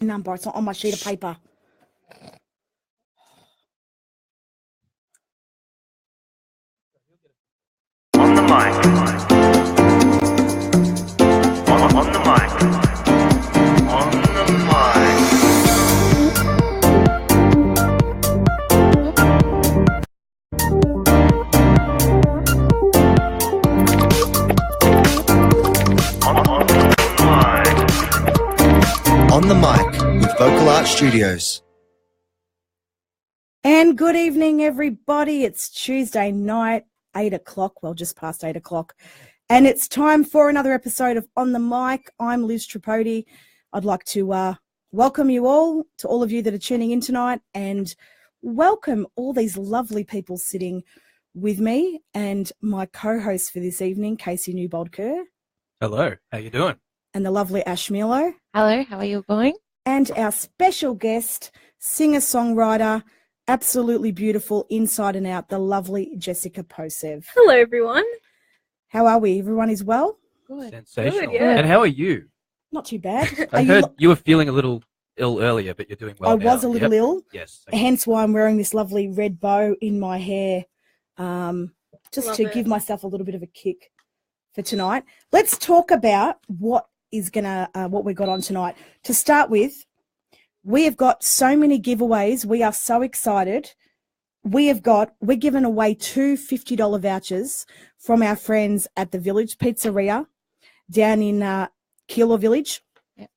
number. It's not on my sheet of paper. On the mic. On the mic. On the mic. On the mic with Vocal Art Studios. And good evening, everybody. It's Tuesday night, 8 o'clock. Well, just past 8 o'clock. And it's time for another episode of On the Mic. I'm Liz Tripodi. I'd like to welcome you all, to all of you that are tuning in tonight, and welcome all these lovely people sitting with me and my co-host for this evening, Casey Newbold-Kerr. Hello, how you doing? And the lovely Ash Milo. Hello, how are you going? And our special guest, singer-songwriter, absolutely beautiful inside and out, the lovely Jessica Posev. Hello, everyone. How are we? Everyone is well? Good. Sensational. Good, yeah. And how are you? Not too bad. I heard you were feeling a little ill earlier, but you're doing well I now. was a little ill, Yes. Okay. hence why I'm wearing this lovely red bow in my hair, just Love to it. give myself a little bit of a kick for tonight. Let's talk about what we got on tonight. To start with, we have got so many giveaways. We are so excited. We're giving away two $50 vouchers from our friends at the Village Pizzeria down in Keilor Village. Yep.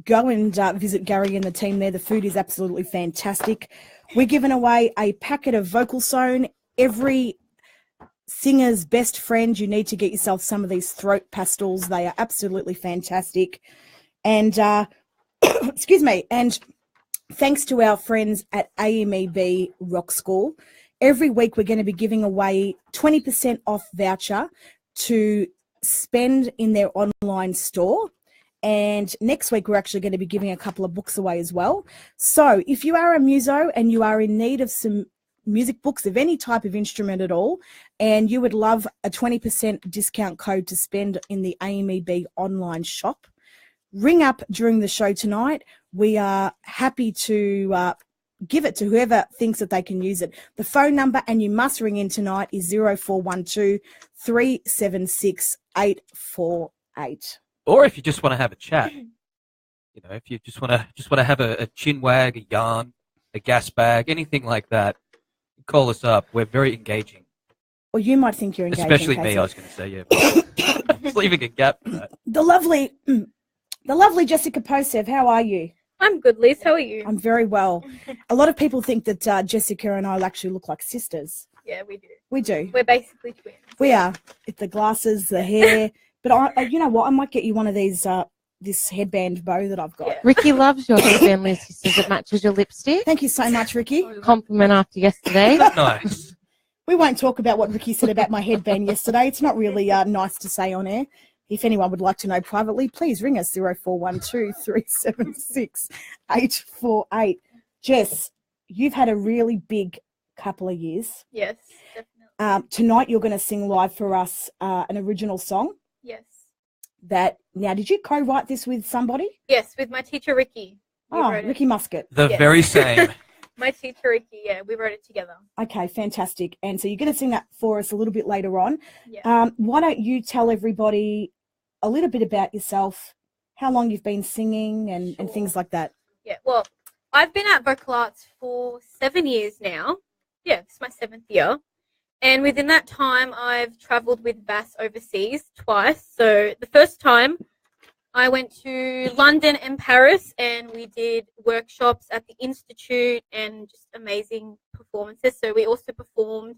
Go and visit Gary and the team there. The food is absolutely fantastic. We're giving away a packet of Vocal Zone. Every singer's best friend, you need to get yourself some of these throat pastels. They are absolutely fantastic. And excuse me, and thanks to our friends at AMEB Rock School, every week we're going to be giving away 20% off voucher to spend in their online store. And next week we're actually going to be giving a couple of books away as well. So if you are a muso and you are in need of some music books of any type of instrument at all, and you would love a 20% discount code to spend in the AMEB online shop, ring up during the show tonight. We are happy to give it to whoever thinks that they can use it. The phone number, and you must ring in tonight, is 0412 376 848. Or if you just want to have a chat, if you just want to have a chin wag, a yarn, a gas bag, anything like that, call us up. We're very engaging. Well, you might think you're engaging, Especially me, Casey. I was going to say, yeah. Just leaving a gap for that. The lovely Jessica Posev, how are you? I'm good, Liz. How are you? I'm very well. A lot of people think that Jessica and I actually look like sisters. Yeah, we do. We do. We're basically twins. We are. It's the glasses, the hair. But you know what? I might get you one of these, this headband bow that I've got. Yeah. Ricky loves your headband, Liz. He says it matches your lipstick. Thank you so much, Ricky. Compliment after yesterday. Nice. We won't talk about what Ricky said about my headband yesterday. It's not really nice to say on air. If anyone would like to know privately, please ring us 0412 376 848. Jess, you've had a really big couple of years. Yes, definitely. Tonight you're going to sing live for us an original song. Yes. Now, did you co-write this with somebody? Yes, with my teacher, Ricky. We Oh, wrote it. Ricky Muscat. The Yes. very same. My teacher, Ricky, yeah, we wrote it together. Okay, fantastic. And so you're going to sing that for us a little bit later on. Yeah. Why don't you tell everybody a little bit about yourself, how long you've been singing and Sure. things like that? Yeah, well, I've been at Vocal Arts for 7 years now. Yeah, it's my 7th year. And within that time, I've travelled with VAS overseas twice. So the first time, I went to London and Paris, and we did workshops at the Institute and just amazing performances. So we also performed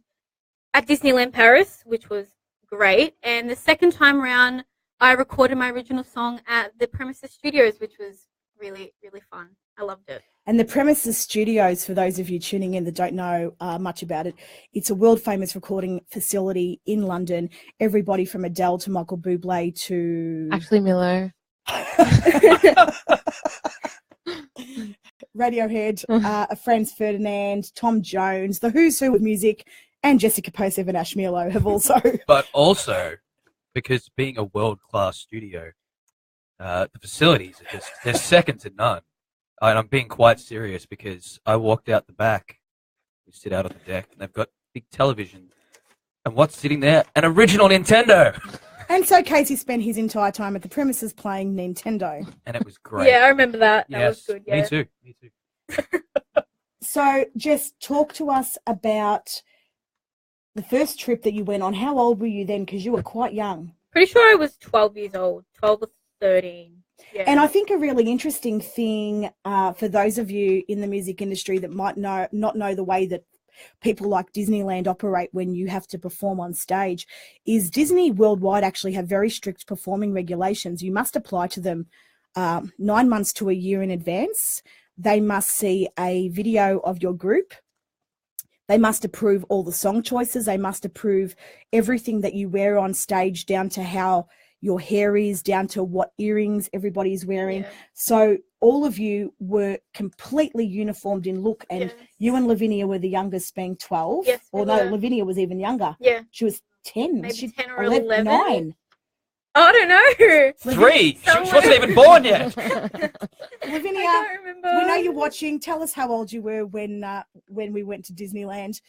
at Disneyland Paris, which was great. And the second time around, I recorded my original song at the Premises Studios, which was really, really fun. I loved it. And the Premises Studios, for those of you tuning in that don't know much about it, it's a world-famous recording facility in London. Everybody from Adele to Michael Bublé to... Actually, Milo. Radiohead, Franz Ferdinand, Tom Jones, the who's who of music, and Jessica Posev and Ash Milo have also... But also, because being a world-class studio, The facilities are just, they're second to none. And I'm being quite serious because I walked out the back. We sit out on the deck and they've got big television. And what's sitting there? An original Nintendo. And so Casey spent his entire time at the premises playing Nintendo. And it was great. Yeah, I remember that. That Yes, was good. Yeah. Me too. Me too. So Jess, talk to us about the first trip that you went on. How old were you then? Because you were quite young. Pretty sure I was 12 years old, 12 or 13. Yeah. And I think a really interesting thing for those of you in the music industry that might not know the way that people like Disneyland operate when you have to perform on stage is Disney worldwide actually have very strict performing regulations. You must apply to them 9 months to a year in advance. They must see a video of your group. They must approve all the song choices. They must approve everything that you wear on stage, down to how your hair is, down to what earrings everybody's wearing. Yeah. So all of you were completely uniformed in look, and Yes. you and Lavinia were the youngest, being 12. Yes, we Or no, were. Lavinia was even younger. Yeah. She was 10. Maybe She, 10 or 11. 9. Oh, I don't know. 3. She Somewhere. wasn't even born yet. I Lavinia, don't remember. we know you're watching. Tell us how old you were when we went to Disneyland.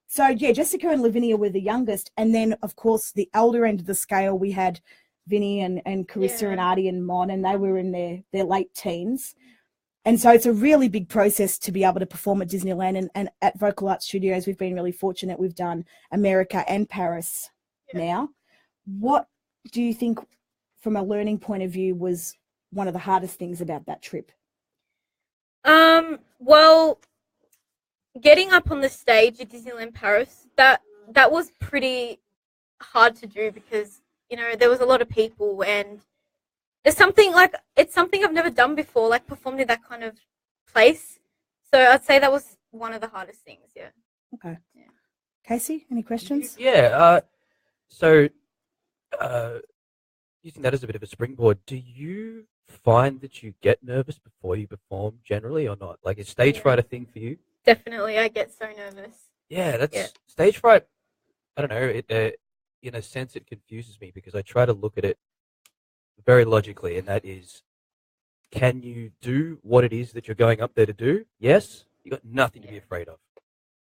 So yeah, Jessica and Lavinia were the youngest, and then of course the elder end of the scale we had Vinny and Carissa Yeah. and Artie and Mon, and they were in their late teens. And so it's a really big process to be able to perform at Disneyland, and at Vocal Arts Studios we've been really fortunate. We've done America and Paris now. What do you think, from a learning point of view, was one of the hardest things about that trip? Well, getting up on the stage at Disneyland Paris, that was pretty hard to do because, you know, there was a lot of people, and it's something I've never done before, like performed in that kind of place. So I'd say that was one of the hardest things, yeah. Okay. Yeah. Casey, any questions? Yeah. So, using that as a bit of a springboard, do you find that you get nervous before you perform generally or not? Like, is stage Yeah. fright a thing for you? Definitely, I get so nervous. Yeah, that's Yeah. stage fright. I don't know. It, in a sense, it confuses me because I try to look at it very logically, and that is, can you do what it is that you're going up there to do? Yes, you got nothing to be afraid of.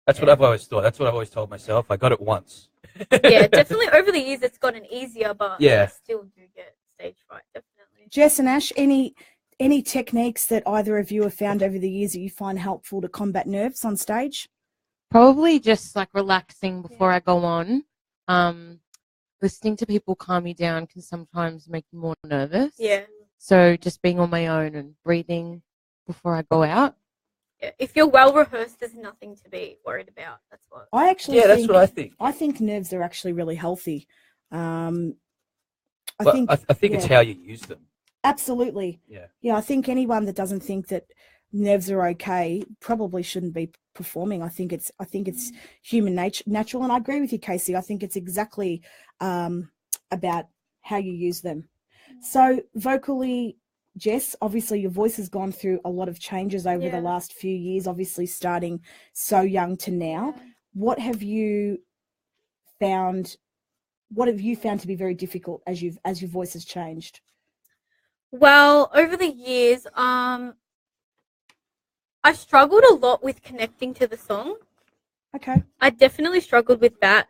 That's what I've always thought. That's what I've always told myself. I got it once. Yeah, definitely over the years it's gotten easier, but Yeah. I still do get stage fright, definitely. Jess and Ash, any techniques that either of you have found over the years that you find helpful to combat nerves on stage? Probably just like relaxing before I go on. Listening to people calm you down can sometimes make you more nervous. Yeah. So just being on my own and breathing before I go out. Yeah. If you're well rehearsed, there's nothing to be worried about. That's what. I actually Yeah, that's think, what I think. I think nerves are actually really healthy. I Well, think I think it's yeah. how you use them. Absolutely. Yeah. Yeah, I think anyone that doesn't think that nerves are okay probably shouldn't be performing. I think it's human natural, and I agree with you, Casey. I think it's exactly about how you use them. So vocally, Jess, obviously your voice has gone through a lot of changes over the Yeah. last few years, obviously starting so young to now. What have you found to be very difficult as your voice has changed? Well, over the years, I struggled a lot with connecting to the song. Okay. I definitely struggled with that.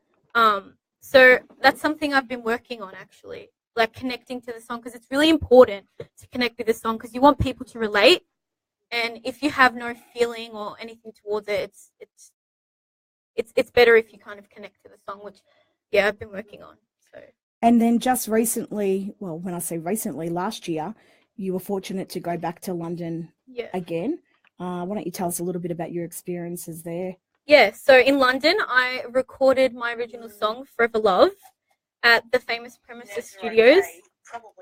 So that's something I've been working on, actually, like connecting to the song, because it's really important to connect with the song because you want people to relate. And if you have no feeling or anything towards it, it's better if you kind of connect to the song, which I've been working on. So. And then just recently, well, when I say recently, last year, you were fortunate to go back to London Yeah. again. Why don't you tell us a little bit about your experiences there? Yeah, so in London, I recorded my original song, Forever Love, at the famous Premises Studios.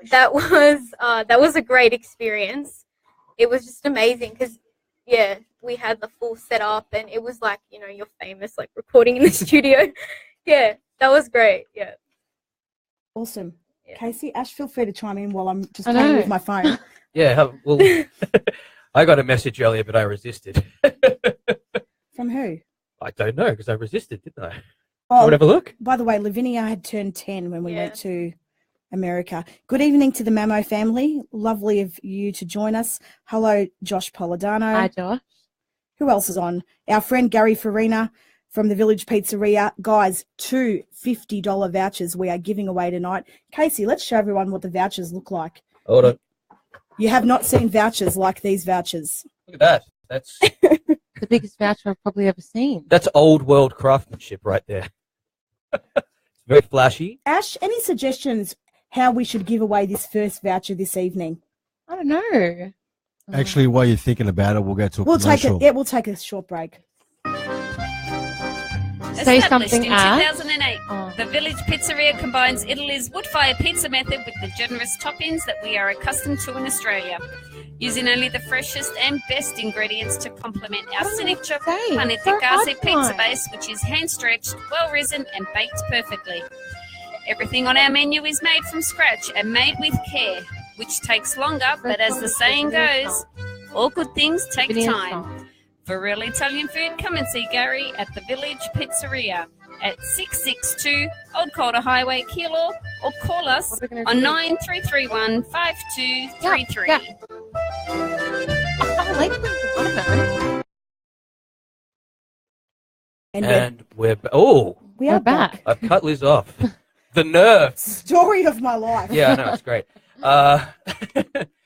That was a great experience. It was just amazing because, we had the full setup, and it was like, you're famous, like recording in the studio. Yeah, that was great. Yeah. Awesome. Yeah. Casey, Ash, feel free to chime in while I'm just I playing know. with my phone. Yeah, well, I got a message earlier, but I resisted. From who? I don't know, because I resisted, didn't I? Oh, Want to have a look? by the way, Lavinia had turned 10 when we Yeah. went to America. Good evening to the Mamo family. Lovely of you to join us. Hello, Josh Polidano. Hi, Josh. Who else is on? Our friend Gary Farina from the Village Pizzeria. Guys, two $50 vouchers we are giving away tonight. Casey, let's show everyone what the vouchers look like. Hold on. You have not seen vouchers like these vouchers. Look at that. That's The biggest voucher I've probably ever seen. that's old world craftsmanship right there. It's very flashy. Ash, any suggestions how we should give away this first voucher this evening? I don't know. Actually, while you're thinking about it, we'll go to a We'll take commercial. it. Yeah, we'll take a short break. Say Established something, in Ash. 2008, Oh. the Village Pizzeria combines Italy's wood-fired pizza method with the generous toppings that we are accustomed to in Australia, using only the freshest and best ingredients to complement our signature Say, pane di so hard case pizza time. base, which is hand-stretched, well-risen and baked perfectly. Everything on our menu is made from scratch and made with care, which takes longer, but as the saying goes, all good things take time. For real Italian food, come and see Gary at the Village Pizzeria at 662 Old Calder Highway, Keilor, or call us What are we gonna on do? 9331 5233. Yeah. I like when And And oh, we are we're back. I've cut Liz off. The nerve. Story of my life. Yeah, I know, it's great.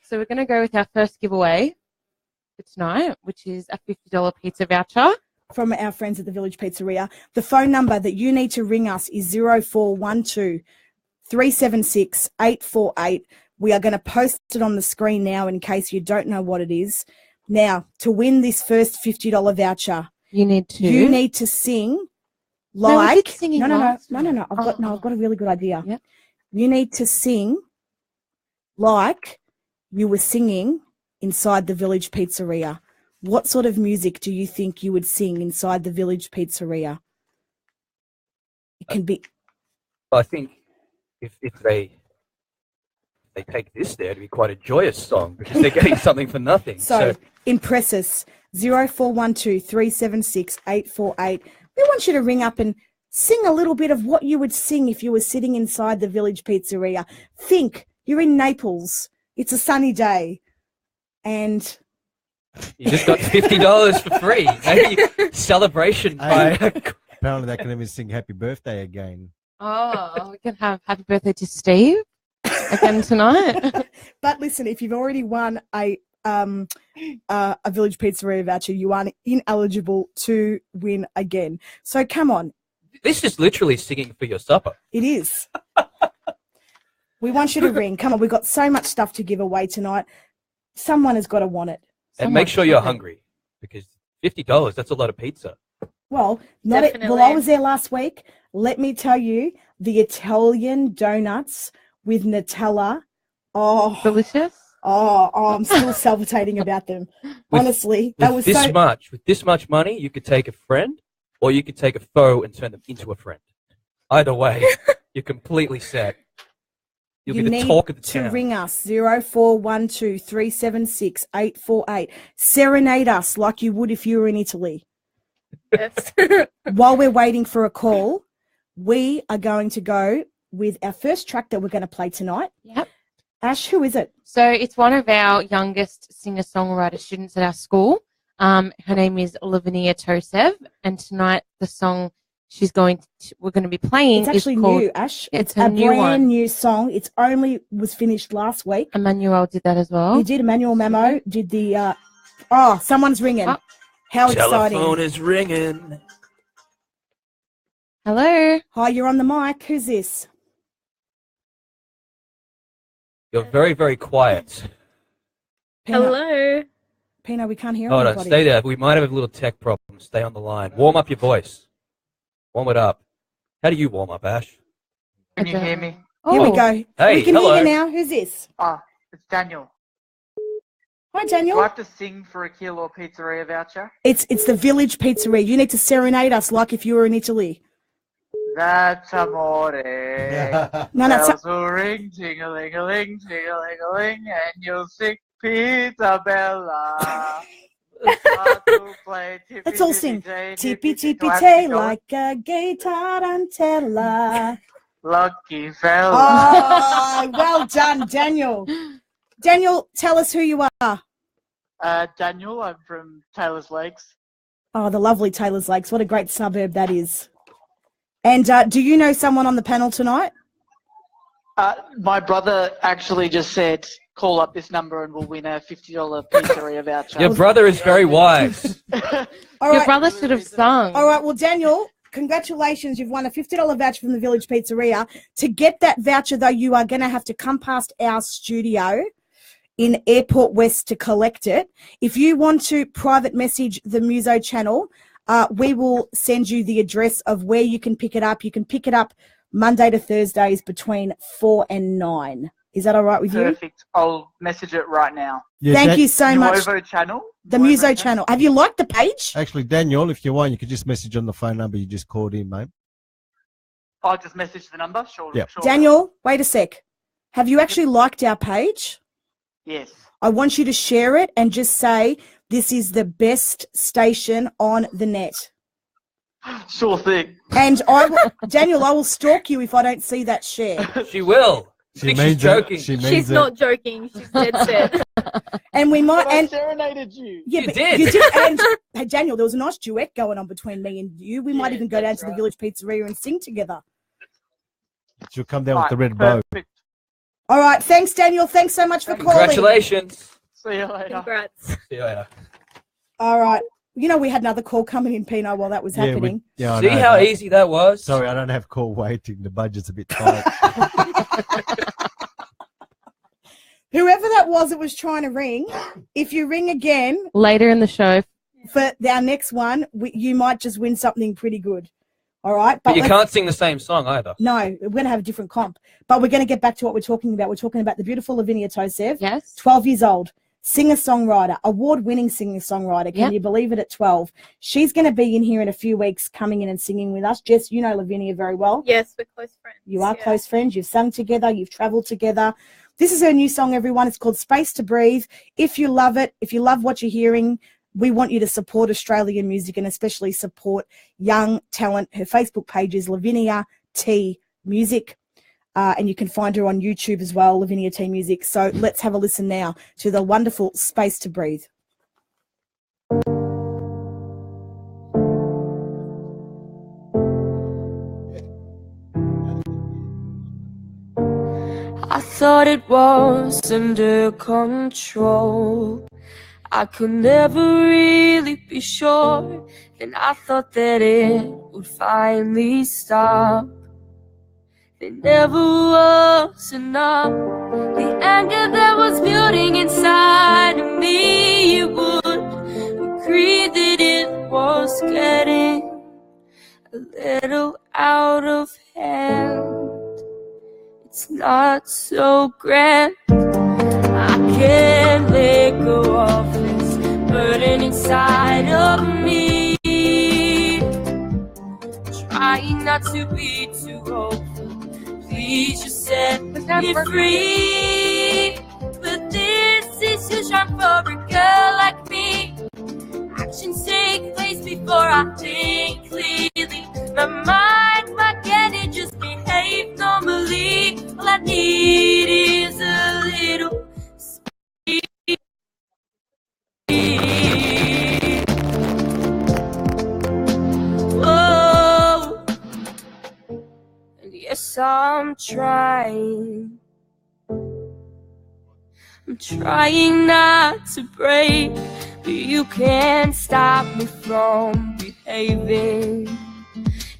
So we're going to go with our first giveaway for tonight, which is a $50 pizza voucher. From our friends at the Village Pizzeria. The phone number that you need to ring us is 0412 376 848. We are going to post it on the screen now in case you don't know what it is. Now, to win this first $50 voucher, You need to. you need to sing No, we like did singing no. last I've got Oh. I've got a really good idea. Yep. You need to sing like you were singing inside the Village Pizzeria. What sort of music do you think you would sing inside the Village Pizzeria? It can be I think if they take this there, it'd be quite a joyous song because they're getting something for nothing. so impress us 0412 376 848. We want you to ring up and sing a little bit of what you would sing if you were sitting inside the Village Pizzeria. Think you're in Naples. It's a sunny day. And you just got $50 for free. Maybe celebration by Apparently, they can even sing Happy Birthday again. Oh, we can have happy birthday to Steve again tonight. but listen, if you've already won a Village Pizzeria voucher, you are ineligible to win again. So come on, This is literally singing for your supper. it is. We want you to ring. Come on, we've got so much stuff to give away tonight. Someone has got to want it. And make sure you're hungry because $50, that's a lot of pizza. Well, not it. Well, I Definitely. was there last week. Let me tell you, the Italian donuts with Nutella. Oh, Delicious. I'm still salivating about them. Honestly, that was With so. this much money, you could take a friend or you could take a foe and turn them into a friend. Either way, you're completely set. You'll You be the need talk of the to town. ring us 0412 376 848. Serenade us like you would if you were in Italy. Yes. While we're waiting for a call, we are going to go with our first track that we're going to play tonight. Yep. Ash, who is it? So it's one of our youngest singer-songwriter students at our school. Her name is Lavinia Tosev, and tonight the song we're going to be playing It's actually is called new, Ash. It's It's a a new brand one. new song. It's only was finished last week. Emmanuel did that as well. He did Emmanuel Memo, did the someone's ringing. Oh. How Telephone exciting. is ringing. Hello. Hi, you're on the mic. Who's this? You're very, very quiet. Pino. Hello. Pino, we can't hear Hold on, anybody. stay there. We might have a little tech problem. Stay on the line. Warm up your voice. Warm it up. How do you warm up, Ash? Can you hear me? Here we Oh. go. Hey, we can hello. hear you now. Who's this? It's Daniel. Hi, Do I Daniel. have to sing for a Keilor Pizzeria voucher? It's the Village Pizzeria. You need to serenade us like if you were in Italy. That's amore. No, no, Bells will ring, ting-a-ling-a-ling, ting-a-ling-a-ling, and you'll sing Pizza Bella. Start to play Let's all sing. tippy-tippy-tay, Tippy tippy Do I have to tay keep going? like a gay tarantella. lucky fella. Oh, well done, Daniel. Daniel, tell us who you are. Daniel, I'm from Taylor's Lakes. Oh, the lovely Taylor's Lakes. What a great suburb that is. And do you know someone on the panel tonight? My brother actually just said, call up this number and we'll win a $50 pizzeria voucher. Your brother is very wise. All Your right. brother should have sung. All right, well, Daniel, congratulations. You've won a $50 voucher from the Village Pizzeria. To get that voucher, though, you are going to have to come past our studio in Airport West to collect it. If you want to private message the Muso channel, we will send you the address of where you can pick it up. You can pick it up Monday to Thursdays between 4 and 9. Is that all right with you? Perfect. I'll message it right now. Yeah, Thank you so much. Nuovo channel? The Muso channel. Have you liked the page? Actually, Daniel, if you want, you could just message on the phone number you just called in, mate. I'll just message the number? Sure. Yep. Sure. Daniel, wait a sec. Have you actually liked our page? Yes. I want you to share it and just say, this is the best station on the net. Sure thing. And Daniel, I will stalk you if I don't see that share. She will. I think she's joking. She's not joking. She's dead set. And we might. But I And serenaded you. yeah, You but did. You did. And hey, Daniel, there was a nice duet going on between me and you. We might Yeah, even go down that's to the right. Village Pizzeria and sing together. She'll come down with the red bow. Perfect. All right. Thanks, Daniel. Thanks so much for calling. Congratulations. See you later. Congrats. See you later. All right. You know, we had another call coming in, Pino, while that was happening. I See know, how mate. easy that was? Sorry, I don't have call waiting. The budget's a bit tight. Whoever that was trying to ring, if you ring again Later in the show. for our next one, you might just win something pretty good. All right. But you let's- can't sing the same song either. No, we're going to have a different comp. But we're going to get back to what we're talking about. We're talking about the beautiful Lavinia Tosev, Yes. 12 years old, singer-songwriter, award-winning singer-songwriter. Can Yep. you believe it, at 12? She's going to be in here in a few weeks coming in and singing with us. Jess, you know Lavinia very well. Yes, we're close friends. You are yeah. close friends. You've sung together. You've travelled together. This is her new song, everyone. It's called Space to Breathe. If you love it, if you love what you're hearing, we want you to support Australian music and especially support young talent. Her Facebook page is Lavinia T Music. And you can find her on YouTube as well, Lavinia T Music. So let's have a listen now to the wonderful Space to Breathe. I thought it was under control. I could never really be sure. Then I thought that it would finally stop. There never was enough. The anger that was building inside of me, you would agree that it was getting a little out of hand. It's not so grand. I can't let go of this burden inside of me. Trying not to be too hopeful. Please just set me free. But this is too strong for a girl like me. Actions take place before I think clearly. My mind, why can't it just behave normally? All I need is a little speed. Whoa. And yes, I'm trying. I'm trying not to break, but you can't stop me from behaving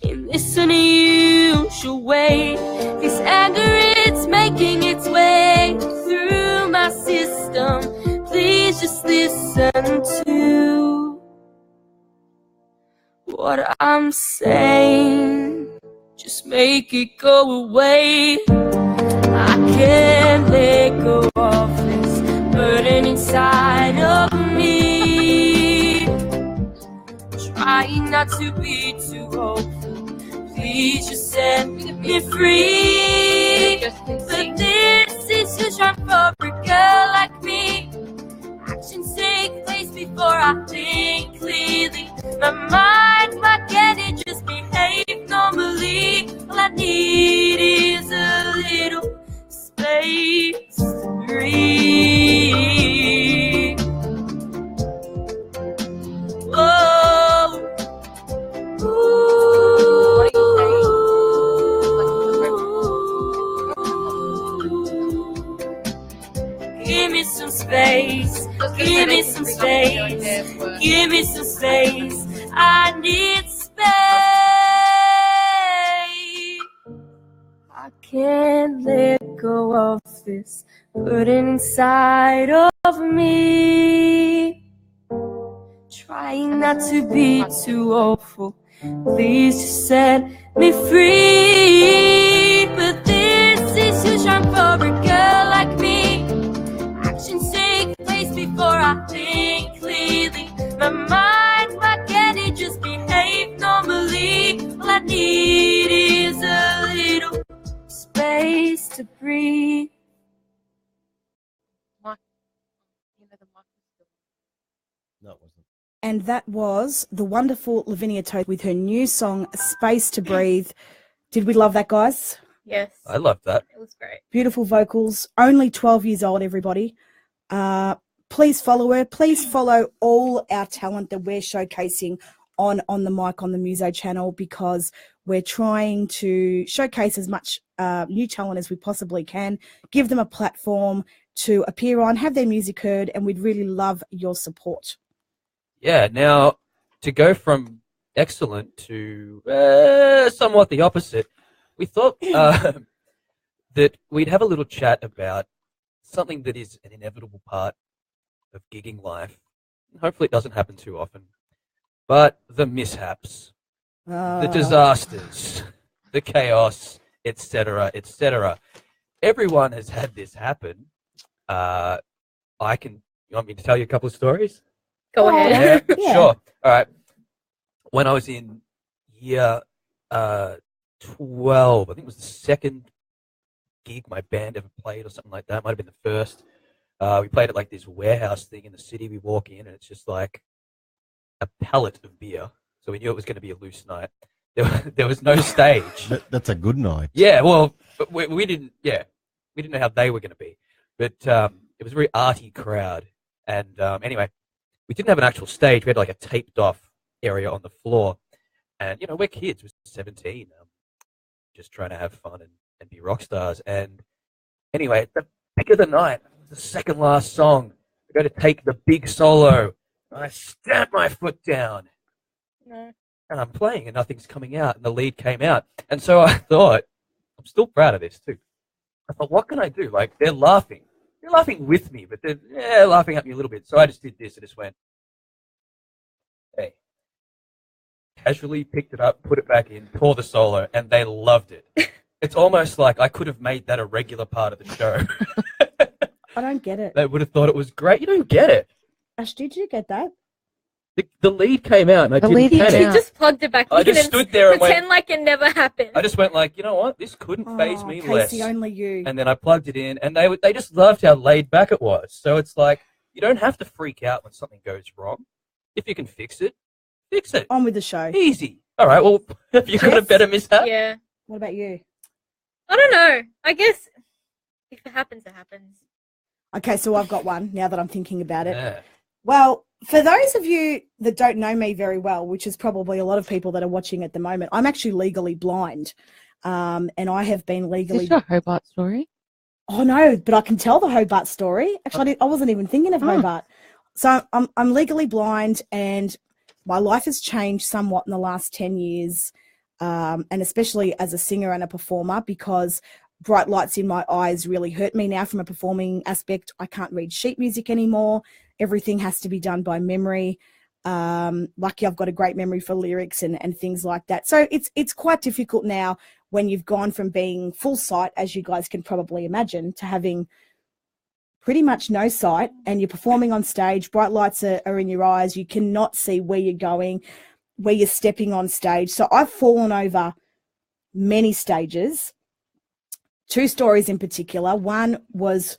in this unusual way. This anger, it's making its way through my system. Please just listen to what I'm saying. Just make it go away. I can't let go of this burden inside of me. Trying not to be too hopeful. Please just set me free. But this is too strong for a girl like me. Actions take place before I think clearly. My mind, why can't it just behave normally? All I need is some space. Give me some space. Give me some space. I need space. I can't let go of this burden inside of me. Trying not to be too awful. Please just set me free. But this is too strong for a girl like me. Actions take place before I think clearly. My mind, why can't it just behave normally? All I need is a little space to breathe. No, it wasn't. And that was the wonderful Lavinia Toth with her new song, Space to Breathe. Did we love that, guys? Yes. I love that. It was great. Beautiful vocals. Only 12 years old, everybody. Please follow her. Please follow all our talent that we're showcasing on the mic on the Muso channel, because we're trying to showcase as much new talent as we possibly can, give them a platform to appear on, have their music heard, and we'd really love your support. Yeah, now to go from excellent to somewhat the opposite, we thought that we'd have a little chat about something that is an inevitable part of gigging life. Hopefully it doesn't happen too often. But the mishaps, the disasters, the chaos, etc., etc. Everyone has had this happen. You want me to tell you a couple of stories? Go ahead. Yeah. Sure. All right. When I was in year 12, I think it was the second gig my band ever played or something like that. Might have been the first. We played at like this warehouse thing in the city. We walk in and it's just like a pallet of beer. So we knew it was going to be a loose night. There was no stage. That's a good night. Yeah, well, but we didn't know how they were going to be. But it was a very arty crowd. And anyway, we didn't have an actual stage. We had like a taped off area on the floor. And, you know, we're kids. We're 17, just trying to have fun and be rock stars. And anyway, at the pick of the night, the second last song, we're going to take the big solo. I stamped my foot down. No. And I'm playing and nothing's coming out. And the lead came out. And so I thought, I'm still proud of this too. I thought, what can I do? Like, they're laughing. They're laughing with me, but they're laughing at me a little bit. So I just did this. I just went, hey. Casually picked it up, put it back in, tore the solo, and they loved it. It's almost like I could have made that a regular part of the show. I don't get it. They would have thought it was great. You don't get it. Ash, did you get that? The lead came out, and I didn't He panic. just plugged it back I in just and stood there and pretend went, like it never happened. I just went like, you know what? This couldn't faze me less. Casey, only you. And then I plugged it in, and they just loved how laid back it was. So it's like, you don't have to freak out when something goes wrong. If you can fix it, fix it. On with the show. Easy. All right, well, have you got a better mishap? Yeah. What about you? I don't know. I guess if it happens, it happens. Okay, so I've got one now that I'm thinking about it. Yeah. Well, for those of you that don't know me very well, which is probably a lot of people that are watching at the moment, I'm actually legally blind. And I have been Is legally... this your Hobart story? Oh, no, but I can tell the Hobart story. Actually, I wasn't even thinking of Hobart. So I'm legally blind, and my life has changed somewhat in the last 10 years, and especially as a singer and a performer, because bright lights in my eyes really hurt me now from a performing aspect. I can't read sheet music anymore. Everything has to be done by memory. Lucky I've got a great memory for lyrics and things like that. So it's quite difficult now when you've gone from being full sight, as you guys can probably imagine, to having pretty much no sight, and you're performing on stage, bright lights are in your eyes, you cannot see where you're going, where you're stepping on stage. So I've fallen over many stages. Two stories in particular. One was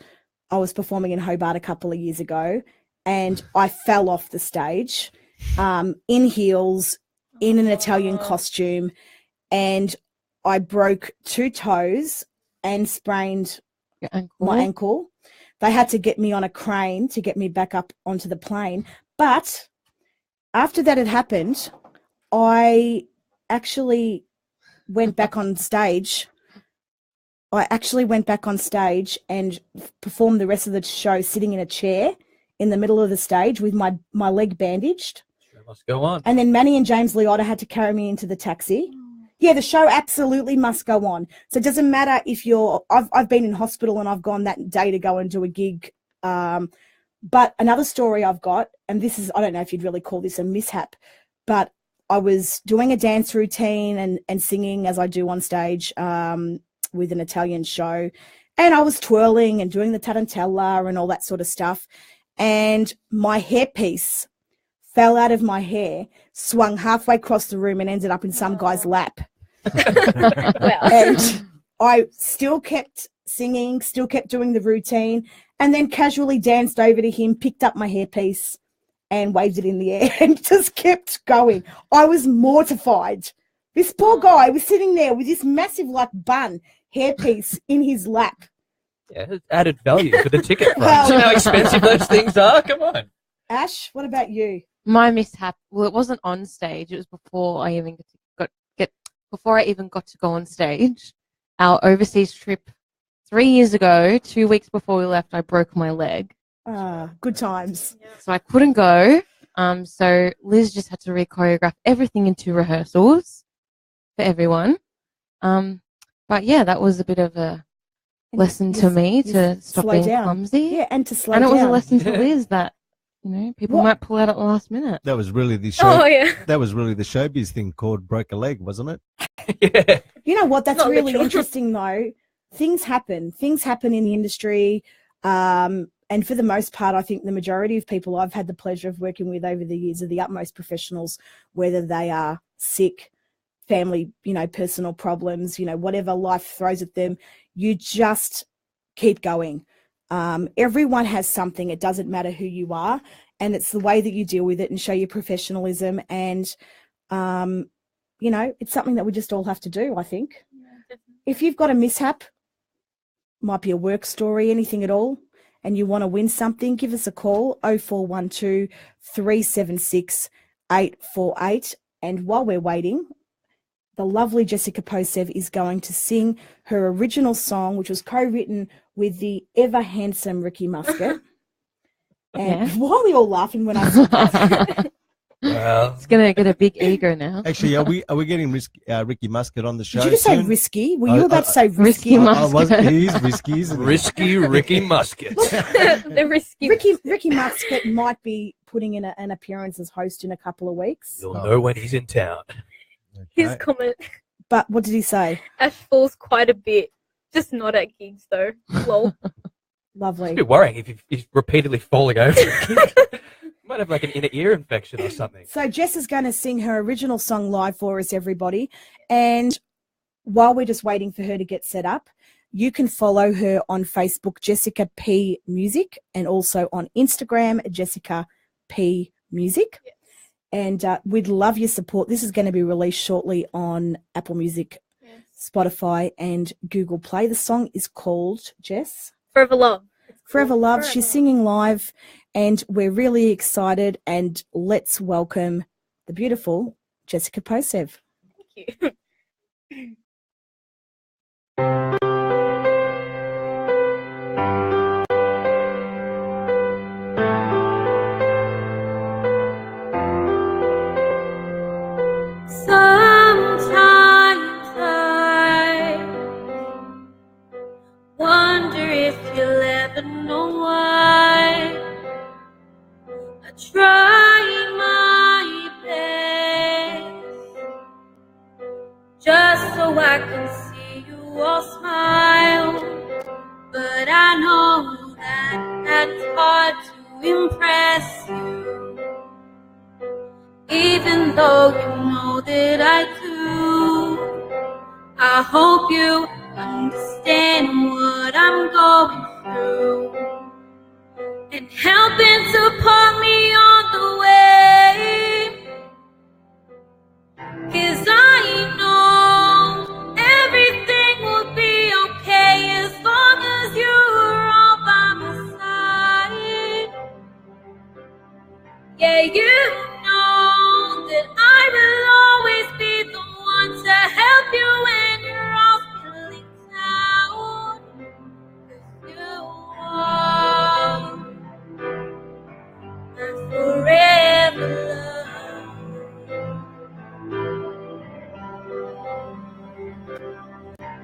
I was performing in Hobart a couple of years ago, and I fell off the stage in heels, in an Italian costume, and I broke 2 toes and sprained my ankle. They had to get me on a crane to get me back up onto the plane. But after that had happened, I actually went back on stage I actually went back on stage and performed the rest of the show sitting in a chair in the middle of the stage with my leg bandaged. Show must go on. And then Manny and James Liotta had to carry me into the taxi. Yeah, the show absolutely must go on. So it doesn't matter if I've been in hospital and I've gone that day to go and do a gig. But another story I've got, and this is, I don't know if you'd really call this a mishap, but I was doing a dance routine and singing as I do on stage with an Italian show. And I was twirling and doing the tarantella and all that sort of stuff. And my hairpiece fell out of my hair, swung halfway across the room and ended up in some guy's lap. And I still kept singing, still kept doing the routine, and then casually danced over to him, picked up my hairpiece and waved it in the air and just kept going. I was mortified. This poor guy was sitting there with this massive like bun hairpiece in his lap. Yeah, it's added value for the ticket price. You know how expensive those things are? Come on. Ash, what about you? My mishap, well, it wasn't on stage. It was before I even got to go on stage. Our overseas trip 3 years ago, 2 weeks before we left, I broke my leg. Good times. So I couldn't go. So Liz just had to re-choreograph everything into rehearsals for everyone. But yeah, that was a bit of a lesson to me to stop being clumsy. Yeah, and to slow down. And it was a lesson to Liz that, you know, people might pull out at the last minute. That was really the show. Oh, yeah. That was really the showbiz thing called broke a leg, wasn't it? Yeah. You know what? That's Not really literal. interesting, though. Things happen. Things happen in the industry. And for the most part, I think the majority of people I've had the pleasure of working with over the years are the utmost professionals, whether they are sick, family, you know, personal problems, you know, whatever life throws at them, you just keep going. Everyone has something. It doesn't matter who you are. And it's the way that you deal with it and show your professionalism. And, you know, it's something that we just all have to do, I think. If you've got a mishap, might be a work story, anything at all, and you want to win something, give us a call, 0412 376 848. And while we're waiting, the lovely Jessica Posev is going to sing her original song, which was co-written with the ever-handsome Ricky Muscat. And why are we all laughing when I said that? Well, It's going to get a big ego now. Actually, are we getting Ricky Muscat on the show? Did you just say soon? risky? Were you about to say risky? He is risky, isn't he? risky Ricky Muscat. The risky. Ricky Muscat might be putting in an appearance as host in a couple of weeks. You'll know when he's in town. His Okay. comment. But what did he say? Ash falls quite a bit. Just not at gigs though. Lol. It's a Lovely. bit worrying if he's repeatedly falling over. Might have like an inner ear infection or something. So Jess is going to sing her original song live for us, everybody. And while we're just waiting for her to get set up, you can follow her on Facebook, Jessica P Music, and also on Instagram, Jessica P Music. Yes. And we'd love your support. This is going to be released shortly on Apple Music, Yes. Spotify, and Google Play. The song is called, Jess? Forever Love. It's Forever called Love. Forever She's Love. singing live, and we're really excited. And let's welcome the beautiful Jessica Posev. Thank you. Sometimes I wonder if you'll ever know why I try my best just so I can see you all smile, but I know that that's hard to impress you. Even though you know that I do, I hope you understand what I'm going through and helping support me on the way. 'Cause I know everything will be okay as long as you're all by my side. Yeah, you know that I will always be the one to help you when you're all feeling down.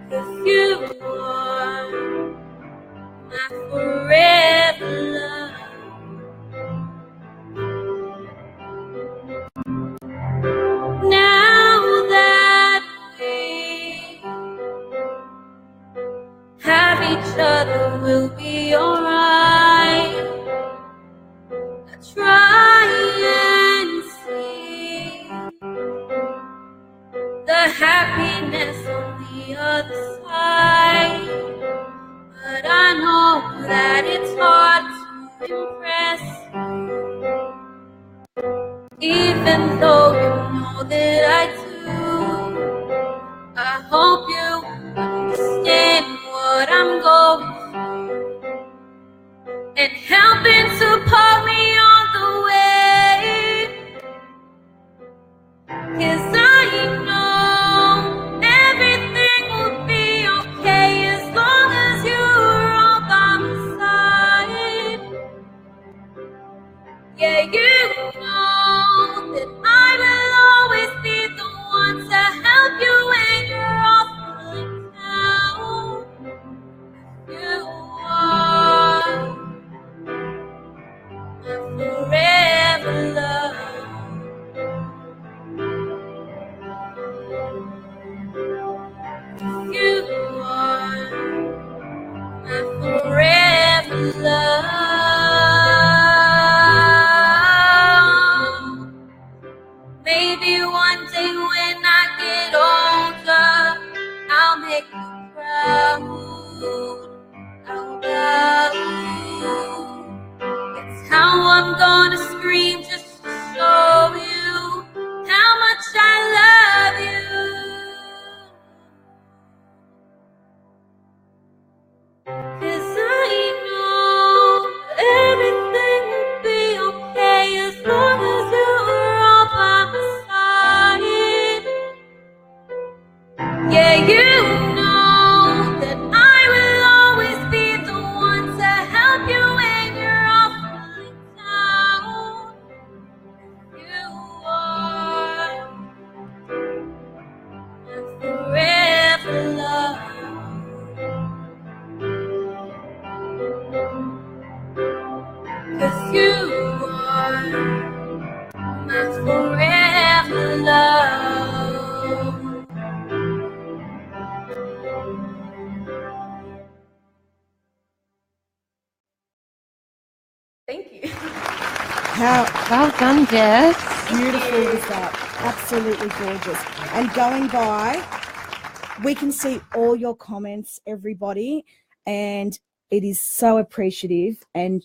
'Cause you are my forever love. Now that we have each other, we'll be alright. I try and see the happiness on the other side, but I know that it's hard to impress, even though you know that I do. I hope you understand what I'm going through and helping to pull me on the way. 'Cause I know everything will be okay as long as you're all by my side. Yeah, you know that I will always be the one to help you when you're all feeling down. You are my forever love. You are my forever love. Maybe one day when I get older, I'll make you proud out loud. It's how I'm gonna scream just to show you how much I love you. Cause I know everything will be okay as long as you're all by my side. Yeah, you know that I will always be the one to help you when you're all feeling down. You are my forever love. 'Cause you are my forever love. Thank you. How Well done, Jess. beautiful is that? Absolutely gorgeous. And going by, we can see all your comments, everybody, and it is so appreciative. And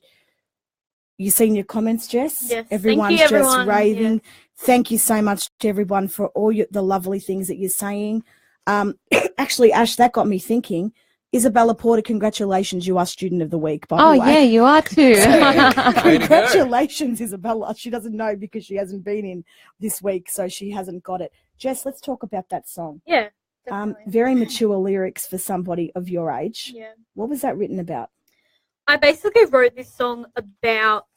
you seen your comments, Jess? Yes, Everyone's thank you, just everyone. raving. Yes. Thank you so much to everyone for all the lovely things that you're saying. Actually, Ash, that got me thinking. Isabella Porter, congratulations. You are Student of the Week, by Oh, the way. yeah, you are too. Congratulations, Isabella. She doesn't know because she hasn't been in this week, so she hasn't got it. Jess, let's talk about that song. Yeah, definitely. Very mature lyrics for somebody of your age. Yeah. What was that written about? I basically wrote this song about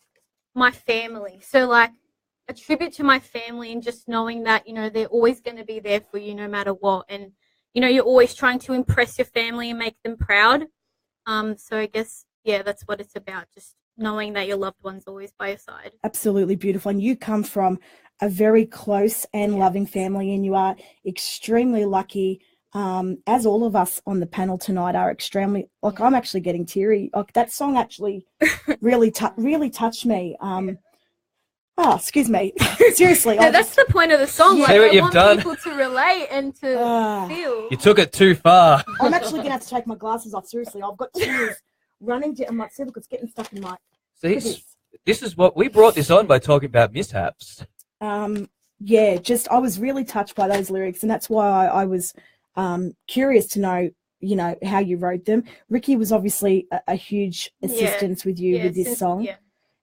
my family. So, like, a tribute to my family and just knowing that, you know, they're always going to be there for you no matter what. And, you know, you're always trying to impress your family and make them proud. So I guess, yeah, that's what it's about. Just knowing that your loved one's always by your side. Absolutely beautiful. And you come from a very close and loving family, and you are extremely lucky. As all of us on the panel tonight are extremely, like, I'm actually getting teary. Like, that song actually really touched me. Oh, excuse me. Seriously. No, that's the point of the song. Yeah. Like, See what I you've want done? people to relate and to feel. You took it too far. I'm actually going to have to take my glasses off. Seriously. I've got tears running down. I'm like, see, look, it's getting stuck in my... See, this is what we brought this on by talking about mishaps. Yeah, just I was really touched by those lyrics, and that's why I was curious to know, you know, how you wrote them. Ricky was obviously a huge assistance with you with this song,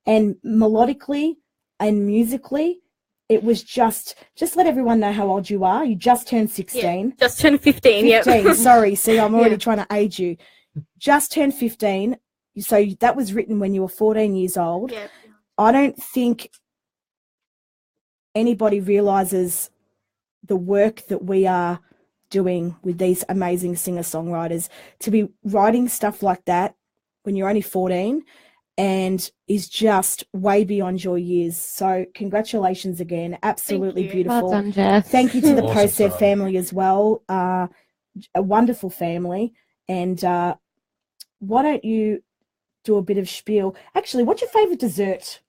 and melodically and musically, it was just let everyone know how old you are. You just turned 16. Just turned 15. 15. Yeah. Sorry, see, I'm already trying to age you. Just turned 15. So that was written when you were 14 years old. Yeah. I don't think anybody realizes the work that we are doing with these amazing singer-songwriters, to be writing stuff like that when you're only 14 and is just way beyond your years. So congratulations again. Absolutely you. beautiful. Well done, Jess. Thank you to the Awesome ProSev song. family as well. A wonderful family. And why don't you do a bit of spiel? Actually, what's your favorite dessert?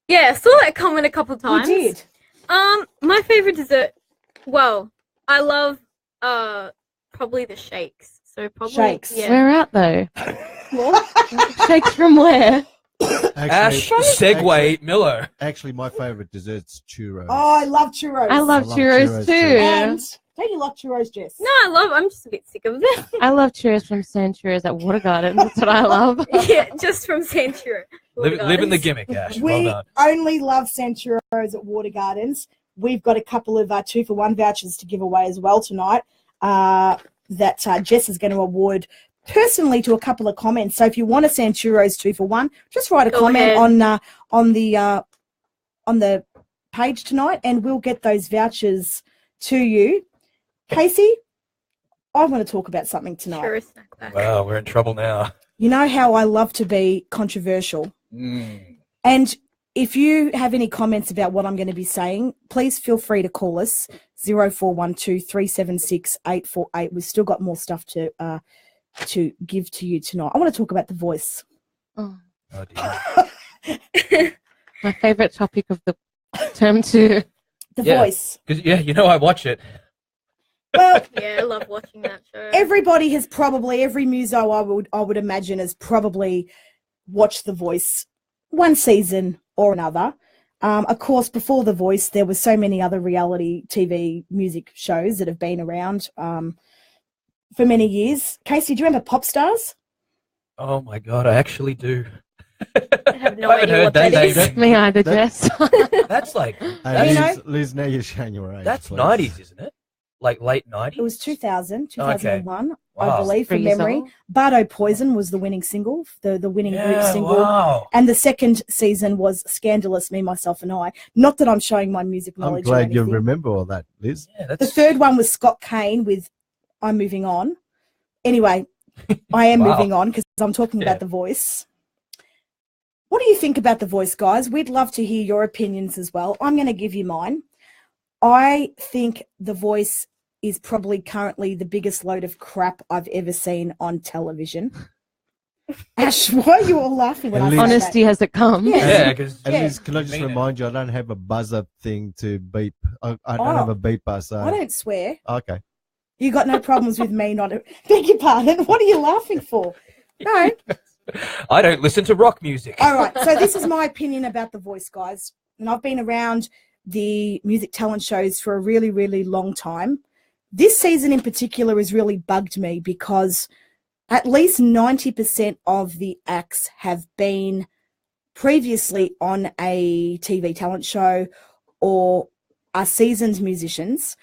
Yeah, I saw that comment a couple times. You did. My favorite dessert. Well, I love probably the shakes. So probably Shakes. Yeah. Where at though? What? Shakes from where? Ash Segway Miller. Actually, my favorite dessert's churros. Oh, I love churros. I love churros too. And don't you like churros, Jess? No, I'm just a bit sick of them. I love churros from San Churros at Water Garden. That's what I love. Yeah, just from Santura. Living the gimmick, Ash. Well We done. only love Santuros at Water Gardens. We've got a couple of 2-for-1 vouchers to give away as well tonight that Jess is going to award personally to a couple of comments. So if you want a Santuros 2-for-1, just write a Go comment ahead. on the page tonight, and we'll get those vouchers to you. Casey, I want to talk about something tonight. Sure, snack back. Wow, we're in trouble now. You know how I love to be controversial. And if you have any comments about what I'm going to be saying, please feel free to call us 0412 376 848. We've still got more stuff to give to you tonight. I want to talk about The Voice. Oh, Oh, dear. my favorite topic of the term too. The Yeah. Voice. Because I watch it. Well, Yeah, I love watching that show. everybody has probably, every muso I would imagine has probably watched The Voice one season or another. Of course, before The Voice, there were so many other reality TV music shows that have been around for many years. Casey, do you remember Pop Stars? Oh my God, I actually do. I have no I haven't idea heard what that that is. name. Me either, That- Jess. That's like You Hey, know- Liz, now you're showing your age. that's please. 90s, isn't it? Like late 90s. It was 2000, 2001, I Wow. believe, from 3 years memory. old. Bardo Poison was the winning single, the winning group Yeah, single. wow. And the second season was Scandalous, Me, Myself and I. Not that I'm showing my music I'm knowledge or glad you anything. remember all that, Liz. Yeah, The that's third one was Scott Kane with I'm Moving On. Anyway, I am Wow. moving on because I'm talking Yeah. about The Voice. What do you think about The Voice, guys? We'd love to hear your opinions as well. I'm going to give you mine. I think The Voice is probably currently the biggest load of crap I've ever seen on television. Ash, why are you all laughing when I At say least- that? Honesty has it come. Yeah. yeah, because At Yeah. least, can I just Mean it. remind you, I don't have a buzzer thing to beep. I don't Oh. have a beeper, so I don't swear. okay. You got no problems with me not... Beg your pardon. What are you laughing for? No. I don't listen to rock music. All right. So this is my opinion about The Voice, guys. And I've been around the music talent shows for a really, really long time. This season in particular has really bugged me because at least 90% of the acts have been previously on a TV talent show or are seasoned musicians.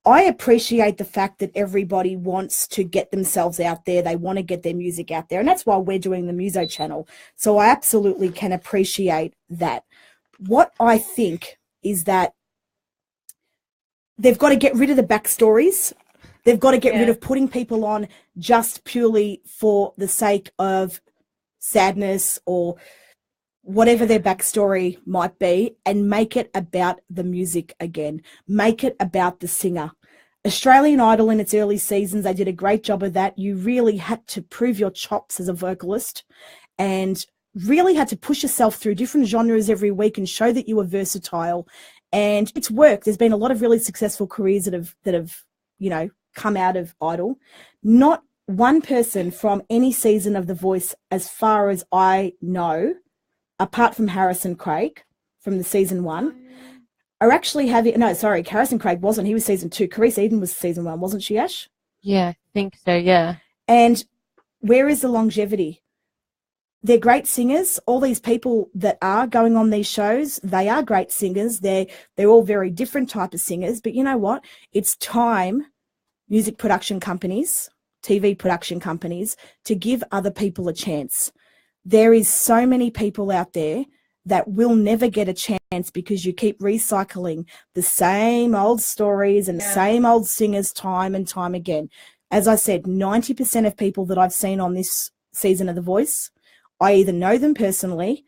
I appreciate the fact that everybody wants to get themselves out there. They want to get their music out there. And that's why we're doing the Muso channel. So I absolutely can appreciate that. What I think is that they've got to get rid of the backstories. They've got to get rid of putting people on just purely for the sake of sadness or whatever their backstory might be, and make it about the music again. Make it about the singer. Australian Idol in its early seasons, they did a great job of that. You really had to prove your chops as a vocalist and really had to push yourself through different genres every week and show that you were versatile. And it's worked. There's been a lot of really successful careers that have, you know, come out of Idol. Not one person from any season of The Voice, as far as I know, apart from Harrison Craig from the season 1, are actually having... No, sorry, Harrison Craig wasn't. He was season 2. Carice Eden was season 1, wasn't she, Ash? Yeah, I think so, yeah. And where is the longevity? They're great singers. All these people that are going on these shows, they are great singers. They're all very different type of singers. But you know what? It's time, music production companies, TV production companies, to give other people a chance. There is so many people out there that will never get a chance because you keep recycling the same old stories and the same old singers time and time again. As I said, 90% of people that I've seen on this season of The Voice, I either know them personally,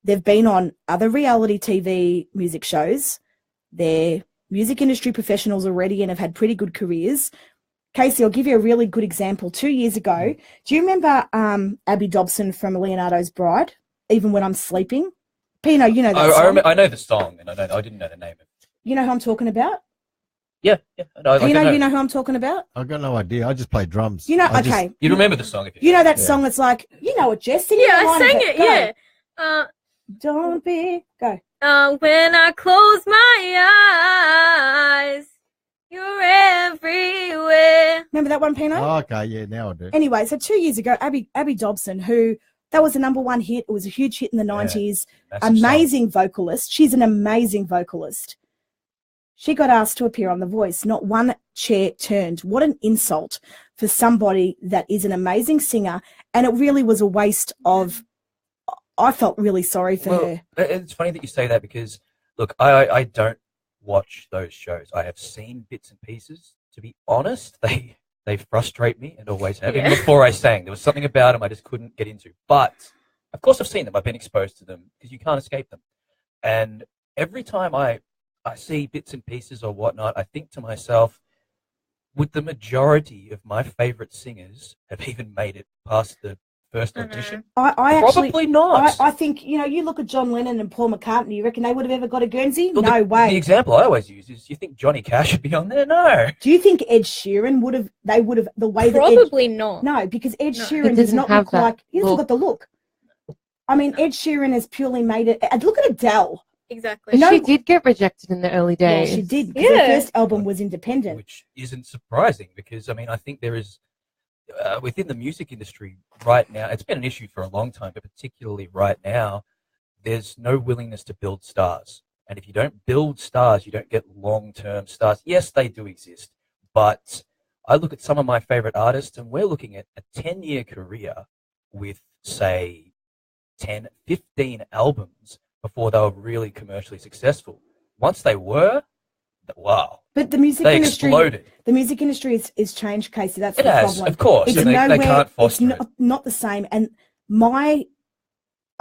they've been on other reality TV music shows, they're music industry professionals already and have had pretty good careers. Casey, I'll give you a really good example. 2 years ago, do you remember Abby Dobson from Leonardo's Bride, Even When I'm Sleeping? Pino, you know that song. I know the song, and I didn't know the name of it. You know who I'm talking about? Yeah. Pino, you know who I'm talking about? I've got no idea. I just play drums. You know, I okay. You remember the song? You know that song that's like, you know it, Jess. Sing Yeah, the I line of sang it. Go. Yeah. Don't be. Go. When I close my eyes, you're everywhere. Remember that one, Pino? Oh, okay, yeah, now I do. Anyway, so 2 years ago, Abby Dobson, who that was a #1 hit. It was a huge hit in the 90s. Amazing vocalist. She's an amazing vocalist. She got asked to appear on The Voice. Not one chair turned. What an insult for somebody that is an amazing singer. And it really was a waste of, I felt really sorry for her. It's funny that you say that because, look, I don't watch those shows. I have seen bits and pieces. To be honest, they frustrate me and always have. Even before I sang, there was something about them I just couldn't get into. But, of course, I've seen them. I've been exposed to them because you can't escape them. And every time I see bits and pieces or whatnot, I think to myself, would the majority of my favourite singers have even made it past the first audition? I Probably actually, not. I think, you know, you look at John Lennon and Paul McCartney, you reckon they would have ever got a Guernsey? Well, no way. The example I always use is, you think Johnny Cash should be on there? No. Do you think Ed Sheeran would have, the way Probably not. No, because Ed No. Sheeran He does doesn't not have look that like, he hasn't look. got the look. I mean, Ed Sheeran has purely made it, look at Adele. Exactly. But she did get rejected in the early Yeah, days. she did, because her first album was independent. Which isn't surprising because, I mean, I think there is, within the music industry right now, it's been an issue for a long time, but particularly right now, there's no willingness to build stars. And if you don't build stars, you don't get long-term stars. Yes, they do exist, but I look at some of my favorite artists and we're looking at a 10-year career with, say, 10, 15 albums before they were really commercially successful. Once they were, wow. But the music they industry exploded. The music industry is changed, Casey. That's It the has, problem. of course. It's And they nowhere, can't foster it's not the same. And I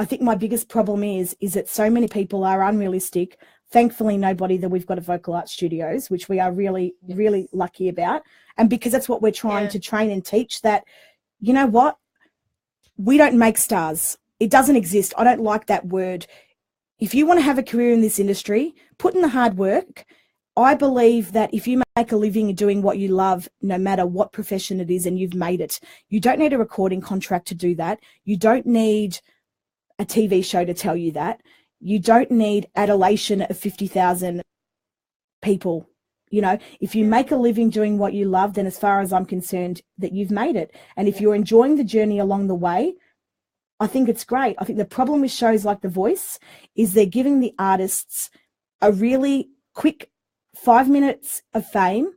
think my biggest problem is that so many people are unrealistic. Thankfully, nobody that we've got at Vocal Arts Studios, which we are really, really lucky about. And because that's what we're trying to train and teach, that, you know what? We don't make stars. It doesn't exist. I don't like that word. If you want to have a career in this industry, put in the hard work. I believe that if you make a living doing what you love, no matter what profession it is, and you've made it, you don't need a recording contract to do that. You don't need a TV show to tell you that. You don't need adulation of 50,000 people. You know, if you make a living doing what you love, then as far as I'm concerned, that you've made it. And if you're enjoying the journey along the way, I think it's great. I think the problem with shows like The Voice is they're giving the artists a really quick 5 minutes of fame.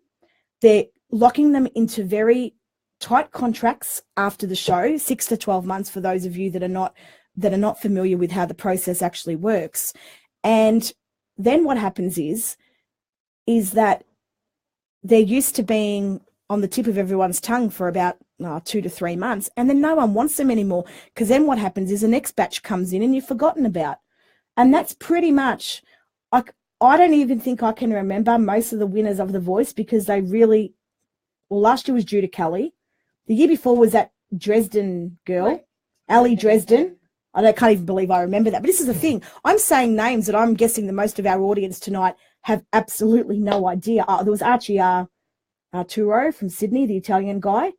They're locking them into very tight contracts after the show, 6 to 12 months for those of you that are not familiar with how the process actually works. And then what happens is that they're used to being on the tip of everyone's tongue for about 2 to 3 months, and then no one wants them anymore, because then what happens is the next batch comes in and you're forgotten about. And that's pretty much, I don't even think I can remember most of the winners of The Voice, because they really, well, last year was Judah Kelly. The year before was that Dresden girl, Ali Dresden. Can't even believe I remember that. But this is the thing. I'm saying names that I'm guessing the most of our audience tonight have absolutely no idea. There was Archie Arturo from Sydney, the Italian guy.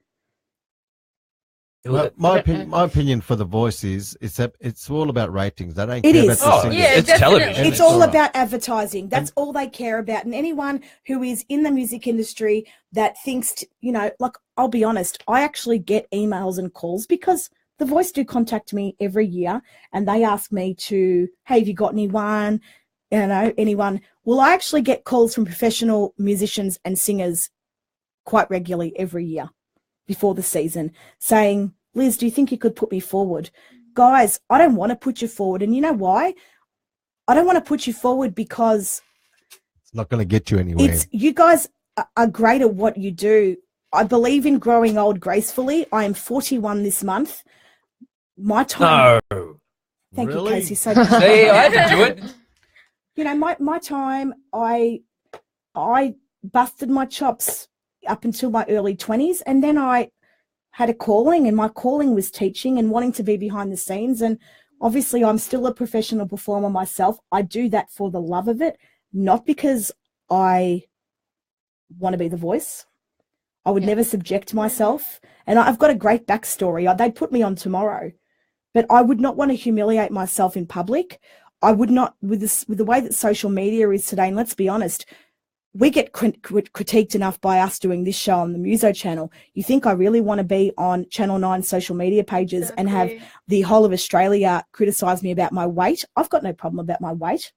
My opinion for The Voice is it's all about ratings. They don't It care is. about the singers. Yeah, it's definitely. television. It's all about advertising. That's all they care about. And anyone who is in the music industry that thinks, like, I'll be honest, I actually get emails and calls because The Voice do contact me every year and they ask me to, hey, have you got anyone? Anyone? Well, I actually get calls from professional musicians and singers quite regularly every year before the season saying, Liz, do you think you could put me forward? guys, I don't want to put you forward. And you know why? I don't want to put you forward because It's not going to get you anywhere. you guys are great at what you do. I believe in growing old gracefully. I am 41 this month. My time. No. Thank Really? you, Casey. So See, I had to do it. you know, my time, I busted my chops up until my early 20s, and then I had a calling, and my calling was teaching and wanting to be behind the scenes. And obviously I'm still a professional performer myself. I do that for the love of it, not because I want to be the voice. I would never subject myself. And I've got a great backstory. They'd put me on tomorrow, but I would not want to humiliate myself in public. I would not, with the way that social media is today, and let's be honest, we get critiqued enough by us doing this show on the Muso channel. You think I really want to be on Channel 9 social media pages and have the whole of Australia criticise me about my weight? I've got no problem about my weight.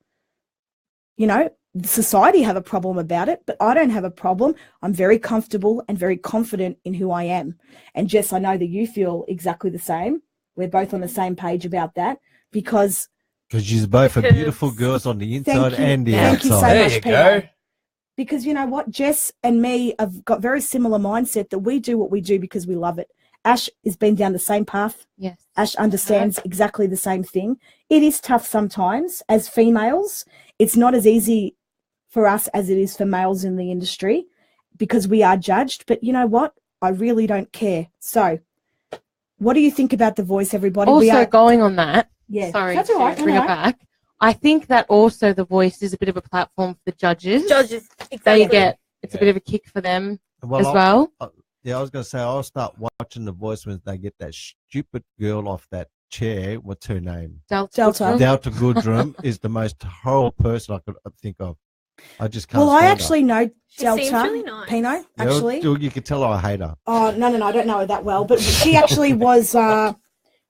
You know, society have a problem about it, but I don't have a problem. I'm very comfortable and very confident in who I am. And Jess, I know that you feel exactly the same. We're both on the same page about that because you're both are beautiful girls on the inside and the Thank you so outside. much, There you Pino. go. Because you know what, Jess and me have got very similar mindset that we do what we do because we love it. Ash has been down the same path. Yes. Ash understands exactly the same thing. It is tough sometimes as females. It's not as easy for us as it is for males in the industry because we are judged. But you know what? I really don't care. So what do you think about The Voice, everybody? Also, going on that, Yeah, sorry that's to all right. bring it back. I think that also The Voice is a bit of a platform for the judges. Exactly. They get, it's a bit of a kick for them as well. I was going to say, I'll start watching The Voice when they get that stupid girl off that chair. What's her name? Delta. Delta Goodrum is the most horrible person I could think of. I just can't Well, I stand actually know She seems Delta, really nice. Pino, her. actually. You can tell I hate her. Oh, no, I don't know her that well. But she actually was,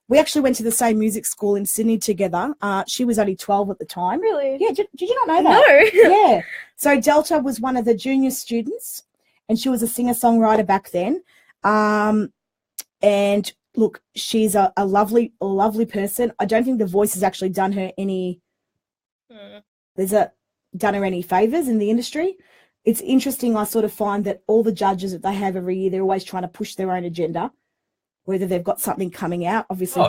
we actually went to the same music school in Sydney together. She was only 12 at the time. Really? Yeah, did you not know that? No. Yeah. So Delta was one of the junior students, and she was a singer-songwriter back then. And look, she's a lovely person. I don't think The Voice has actually done her any done her any favors in the industry. It's interesting. I sort of find that all the judges that they have every year, they're always trying to push their own agenda, whether they've got something coming out. Obviously,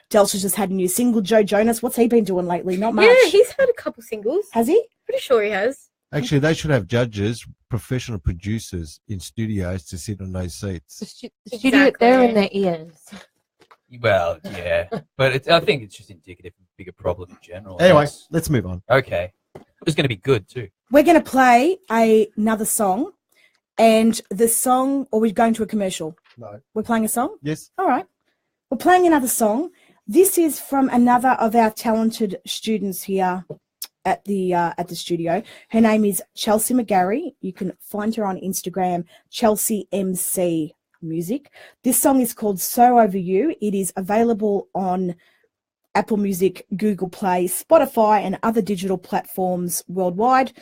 Delta's just had a new single. Joe Jonas, what's he been doing lately? Not much. Yeah, he's had a couple singles. Has he? Pretty sure he has. Actually, they should have judges, professional producers in studios to sit on those seats. The studio, they're in their ears. Well, yeah, but I think it's just indicative of a bigger problem in general. Anyway, let's move on. Okay. It was going to be good too. We're going to play another song, and the song, or we're going to a commercial? No. We're playing a song? Yes. All right. We're playing another song. This is from another of our talented students here at the studio. Her name is Chelsea McGarry. You can find her on Instagram, Chelsea MC Music. This song is called So Over You. It is available on Apple Music, Google Play, Spotify, and other digital platforms worldwide.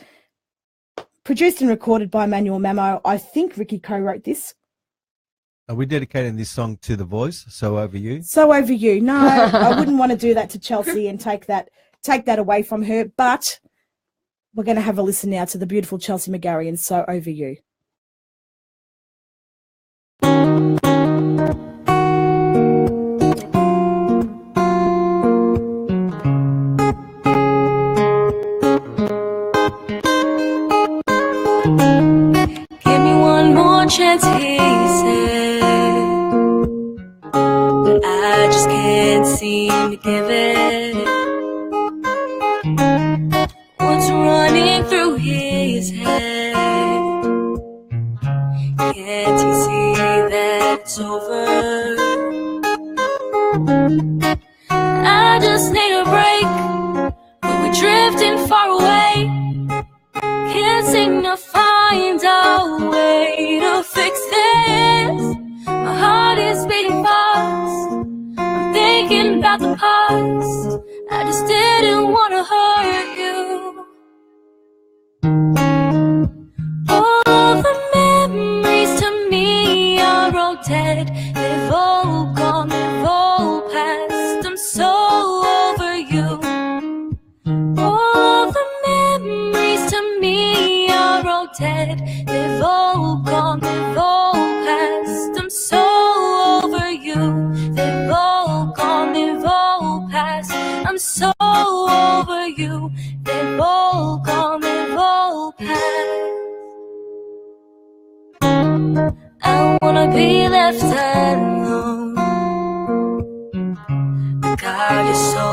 Produced and recorded by Manuel Mamo. I think Ricky co-wrote this. Are we dedicating this song to The Voice? So Over You? So Over You. No, I wouldn't want to do that to Chelsea and take that away from her. But we're going to have a listen now to the beautiful Chelsea McGarry and So Over You. Give me one more chance, he said, but I just can't seem to give it. What's running through his head? Can't he see that it's over? I just need a break. We're drifting far away. Can't seem to find a way to fix this. My heart is beating fast. I'm thinking about the past. I just didn't want to hurt you. All the memories to me are all dead. They've all gone, they've all passed. I'm dead. They've all gone, they've all passed. I'm so over you. They've all gone, they've all passed. I'm so over you. They've all gone, they've all passed. I wanna be left alone. God, you're so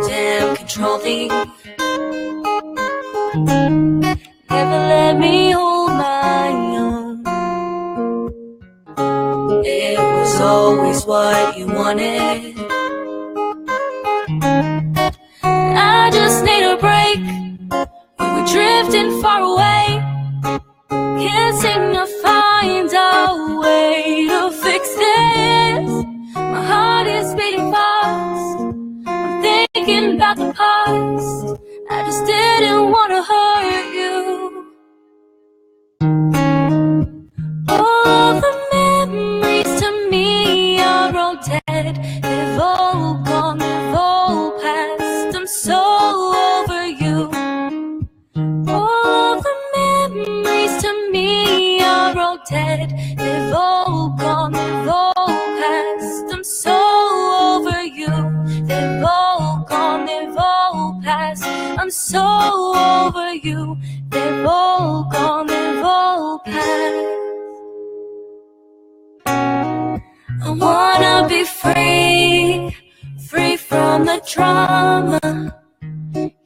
damn controlling. Never let me hold my own. It was always what you wanted. I just need a break. We were drifting far away. Can't seem to find a way to fix this. My heart is beating fast. I'm thinking about the past. I just didn't want to hurt you. All the memories to me are all dead. They've all gone, they've all passed. I'm so over you. All the memories to me are all dead. They've all gone, they've all passed. I'm so over you. They've all gone, they've all passed. I'm so over you. They've all gone, they've all passed. I wanna be free, free from the drama.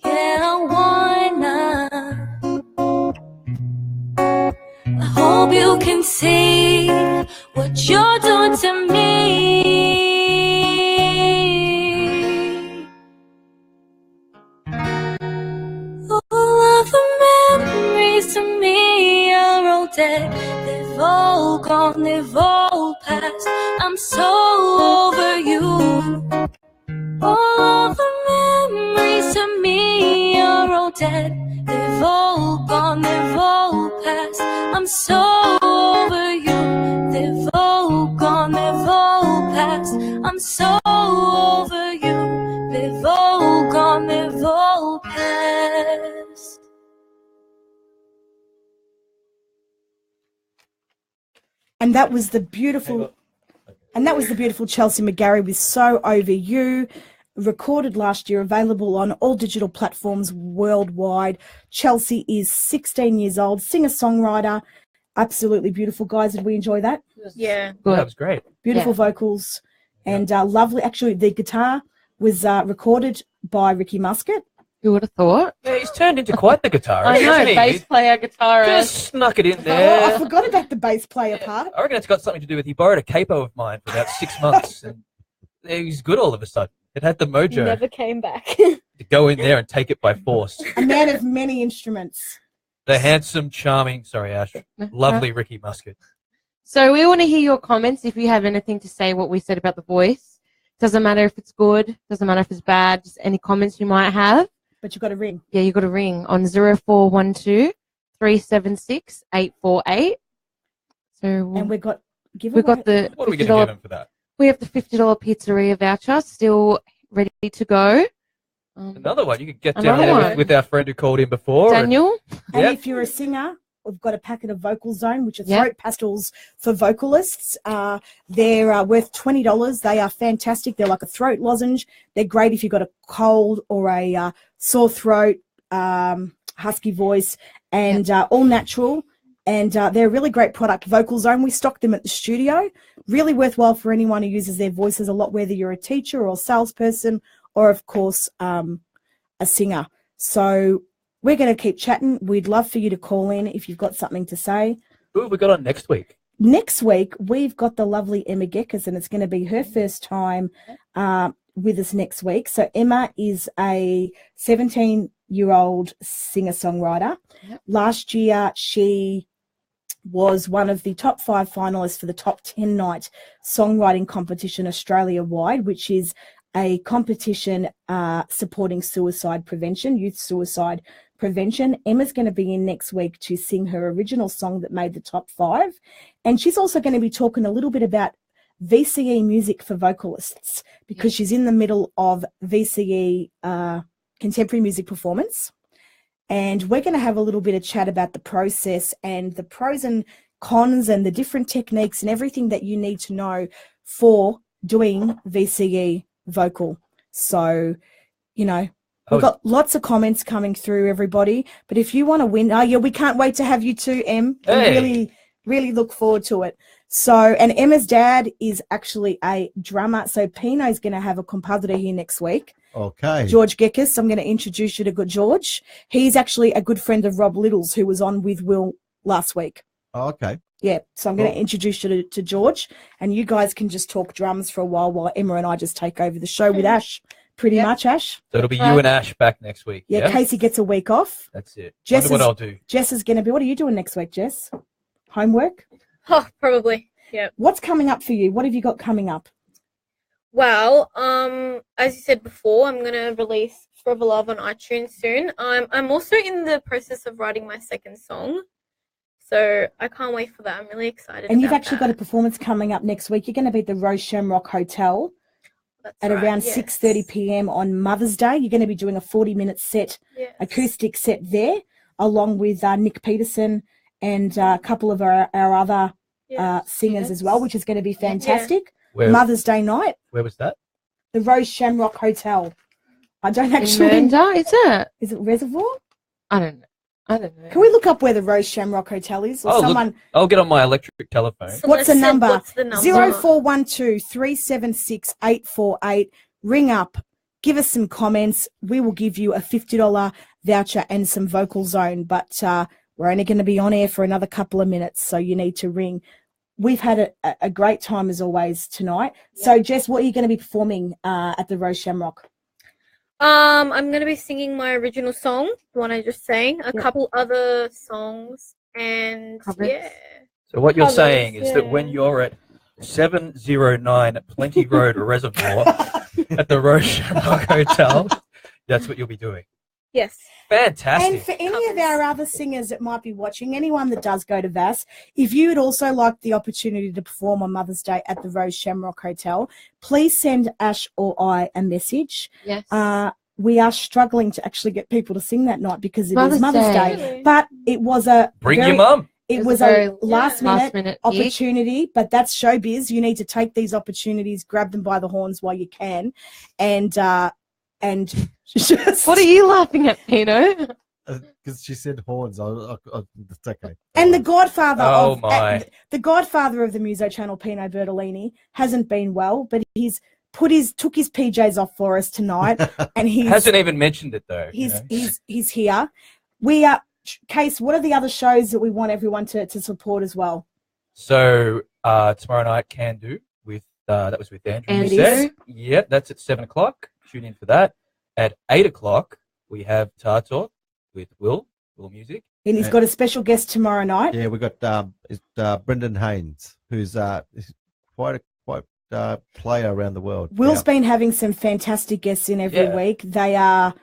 Yeah, I wanna. I hope you can see what you're doing to me. All of the memories to me are all dead. They've all gone, they've all passed. I'm so over you. All the memories to me are all dead. They've all gone, they've all passed. I'm so over you. They've all gone, they've all passed. I'm so over you. They've all gone, they've all passed. And that was the beautiful Chelsea McGarry with So Over You, recorded last year, available on all digital platforms worldwide. Chelsea is 16 years old, singer-songwriter, absolutely beautiful. Guys, did we enjoy that? Yeah. That was great. Beautiful vocals and lovely. Actually, the guitar was recorded by Ricky Muscat. Who would have thought? Yeah, he's turned into quite the guitarist. I know, hasn't he? bass player, guitarist. Just snuck it in Oh, I there. forgot about the bass player part. I reckon it's got something to do with he borrowed a capo of mine for about 6 months, and he's good all of a sudden. It had the mojo Never came back. to go in there and take it by force. A man of many instruments. The handsome, charming, sorry, Ash, lovely Ricky Muscat. So we want to hear your comments if you have anything to say what we said about the voice. Doesn't matter if it's good, doesn't matter if it's bad, just any comments you might have. But you've got to ring. Yeah, you've got to ring on 0412 376 848. So And we've got giveaway. we've got the What are we going to give him for that? we have the $50 pizzeria voucher still ready to go. Another one. You could get Another down there one. with our friend who called in before. Daniel? And Yep. if you're a singer, we've got a packet of Vocal Zone, which are Yep. throat pastels for vocalists. They're worth $20. They are fantastic. They're like a throat lozenge. They're great if you've got a cold or a sore throat, husky voice, and all natural. And they're a really great product. Vocal Zone, we stock them at the studio. Really worthwhile for anyone who uses their voices a lot, whether you're a teacher or a salesperson or, of course, a singer. So we're going to keep chatting. We'd love for you to call in if you've got something to say. Who have we got on next week? Next week, we've got the lovely Emma Geckers, and it's going to be her first time with us next week. So Emma is a 17-year-old singer-songwriter. Yep. Last year, she was one of the top 5 finalists for the top 10 night songwriting competition Australia-wide, which is a competition supporting suicide prevention, youth suicide prevention. Emma's going to be in next week to sing her original song that made the top 5. And she's also going to be talking a little bit about VCE music for vocalists, because she's in the middle of VCE contemporary music performance. and we're going to have a little bit of chat about the process and the pros and cons and the different techniques and everything that you need to know for doing VCE vocal. So, you know, we've got lots of comments coming through, everybody. But if you want to win, we can't wait to have you too, Em. Hey. We really look forward to it. So, and Emma's dad is actually a drummer. So Pino's going to have a compositor here next week. Okay. George Gekas. I'm going to introduce you to George. He's actually a good friend of Rob Little's, who was on with Will last week. Oh, okay. Yeah, so I'm going to introduce you to George, and you guys can just talk drums for a while Emma and I just take over the show with Ash. Pretty much, Ash. So it'll be you and Ash back next week. Yeah, Casey gets a week off. That's it. Jess Wonder what I'll do. Jess is going to be, what are you doing next week, Jess? Homework? Oh, probably. Yeah. What's coming up for you? What have you got coming up? Well, as you said before, I'm gonna release Forever Love on iTunes soon. I'm also in the process of writing my second song, so I can't wait for that. I'm really excited. And you've actually got a performance coming up next week. You're going to be at the Rose Shamrock Hotel at around 6:30 p.m. on Mother's Day. You're going to be doing a 40-minute set, acoustic set there, along with Nick Peterson and a couple of our other singers as well, which is going to be fantastic. Mother's Day night. Where was that? The Rose Shamrock Hotel. I don't actually. In Mernda, is it? Is it Reservoir? I don't know. Can we look up where the Rose Shamrock Hotel is? Or Look, I'll get on my electric telephone. What's the number? What's the number? 0412 376 848. Ring up. Give us some comments. We will give you a $50 voucher and some vocal zone. But we're only going to be on air for another couple of minutes, so you need to ring. We've had a great time as always tonight. So, Jess, what are you going to be performing at the Rose Shamrock? I'm going to be singing my original song, the one I just sang, a couple other songs, and So what you're saying is that when you're at 709 Plenty Road Reservoir at the Rose Shamrock Hotel, that's what you'll be doing. Yes. Fantastic. And for any of our other singers that might be watching, anyone that does go to VAS, if you would also like the opportunity to perform on Mother's Day at the Rose Shamrock Hotel, please send Ash or I a message. Yes. We are struggling to actually get people to sing that night because it is Mother's Day. But it was a your mum. It was a last minute opportunity, but that's showbiz. You need to take these opportunities, grab them by the horns while you can, and just... What are you laughing at, Pino? Because she said horns. It's okay. And the godfather the godfather of the Muso Channel, Pino Bertolini, hasn't been well, but he's took his PJs off for us tonight, and he hasn't even mentioned it though. He's here. We are. Case, what are the other shows that we want everyone to support as well? So tomorrow night, Can Do with that was with Andrew. Andrew. Yeah, that's at 7 o'clock. Tune in for that. At 8 o'clock, we have Tar Talk with Will Music. And he's got a special guest tomorrow night. Yeah, we got Brendan Haynes, who's quite a player around the world. Will's been having some fantastic guests in every week. They are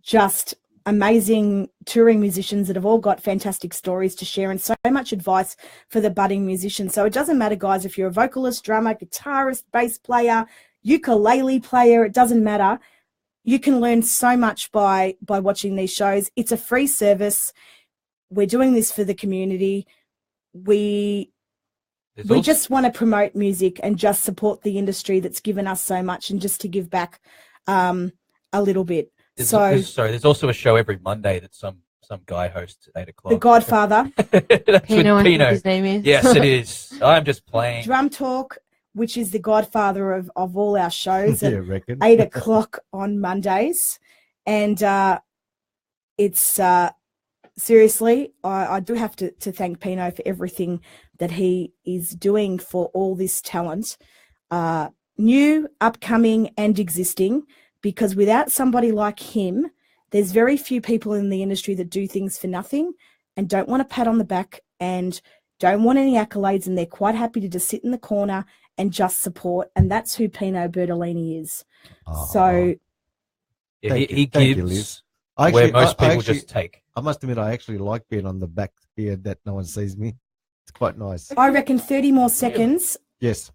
just amazing touring musicians that have all got fantastic stories to share and so much advice for the budding musicians. So it doesn't matter, guys, if you're a vocalist, drummer, guitarist, bass player, ukulele player, it doesn't matter. You can learn so much by watching these shows. It's a free service. We're doing this for the community. We just want to promote music and just support the industry that's given us so much and just to give back a little bit. There's also a show every Monday that some guy hosts at 8 o'clock. The Godfather. That's Pino, with Pino. I think his name is. Yes, it is. I'm just playing. Drum Talk, which is the godfather of all our shows at reckon. 8 o'clock on Mondays. And it's seriously, I do have to thank Pino for everything that he is doing for all this talent, new, upcoming and existing, because without somebody like him, there's very few people in the industry that do things for nothing and don't want a pat on the back and don't want any accolades, and they're quite happy to just sit in the corner and just support, and that's who Pino Bertolini is. So he gives where most people just take. I must admit, I actually like being on the back here that no one sees me. It's quite nice. I reckon 30 more seconds. Yes.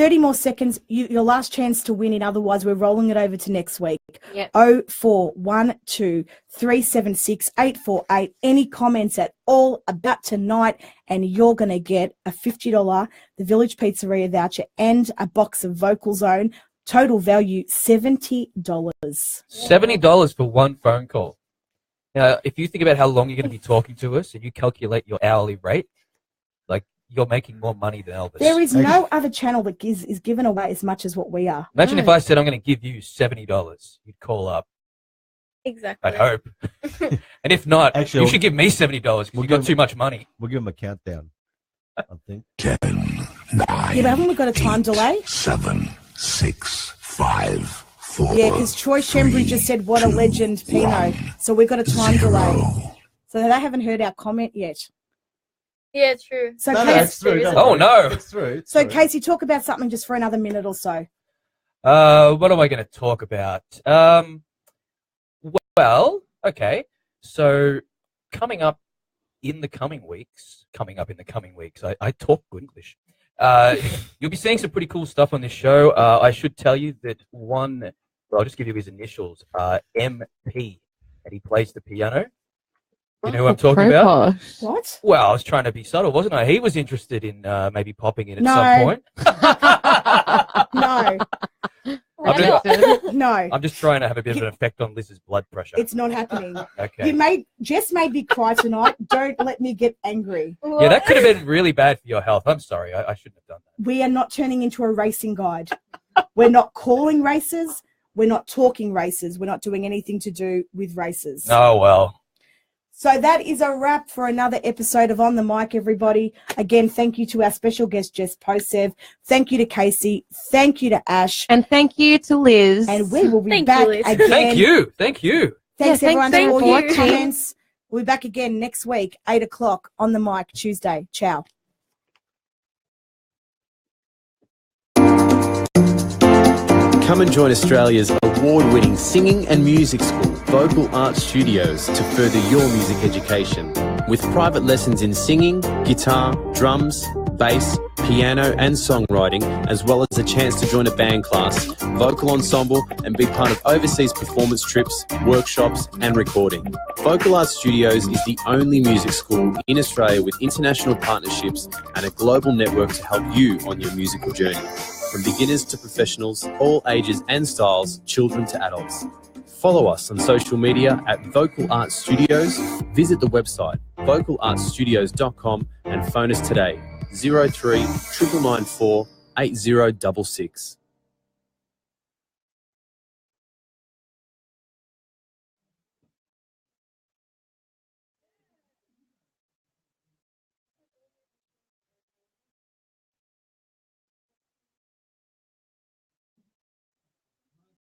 30 more seconds, your last chance to win it. Otherwise, we're rolling it over to next week. Yep. 0412 376 848. Any comments at all about tonight, and you're going to get a $50 The Village Pizzeria voucher and a box of Vocal Zone. Total value $70. $70 for one phone call. Now, if you think about how long you're going to be talking to us and you calculate your hourly rate, like, you're making more money than Elvis. There is no other channel that is giving away as much as what we are. Imagine if I said I'm going to give you $70. You'd call up. Exactly. I hope. And if not, Actually, you should give me $70 because you got too much money. We'll give him a countdown, I think. 10, 9, Yeah, but haven't we got a time delay? 7, 6, 5, 4. Yeah, because Troy Shembry just said, what a legend, Pino. So we've got a time delay. So they haven't heard our comment yet. Yeah, true. So No, Casey, it's through. don't Oh, worry. no. It's through. It's so through. Casey, talk about something just for another minute or so. What am I going to talk about? Well, okay. So coming up in the coming weeks, I talk good English. You'll be seeing some pretty cool stuff on this show. I should tell you that I'll just give you his initials, MP, and he plays the piano. You know who I'm talking about? What? Well, I was trying to be subtle, wasn't I? He was interested in maybe popping in at No. some point. No. No. I'm just trying to have a bit of an effect on Liz's blood pressure. It's not happening. Okay. Jess made me cry tonight. Don't let me get angry. Yeah, that could have been really bad for your health. I'm sorry. I shouldn't have done that. We are not turning into a racing guide. We're not calling races. We're not talking races. We're not doing anything to do with races. Oh, well. So that is a wrap for another episode of On the Mic, everybody. Again, thank you to our special guest, Jess Posev. Thank you to Casey. Thank you to Ash. And thank you to Liz. And we will be Thank back you, Liz. again. Thank you. Thank you. Thanks, Yeah, everyone, thanks for all for your watching. comments. We'll be back again next week, 8 o'clock on the mic, Tuesday. Ciao. Come and join Australia's award-winning singing and music school, Vocal Arts Studios, to further your music education. With private lessons in singing, guitar, drums, bass, piano and songwriting, as well as a chance to join a band class, vocal ensemble and be part of overseas performance trips, workshops and recording. Vocal Arts Studios is the only music school in Australia with international partnerships and a global network to help you on your musical journey. From beginners to professionals, all ages and styles, children to adults. Follow us on social media at Vocal Arts Studios. Visit the website vocalartstudios.com and phone us today 03 999 8066.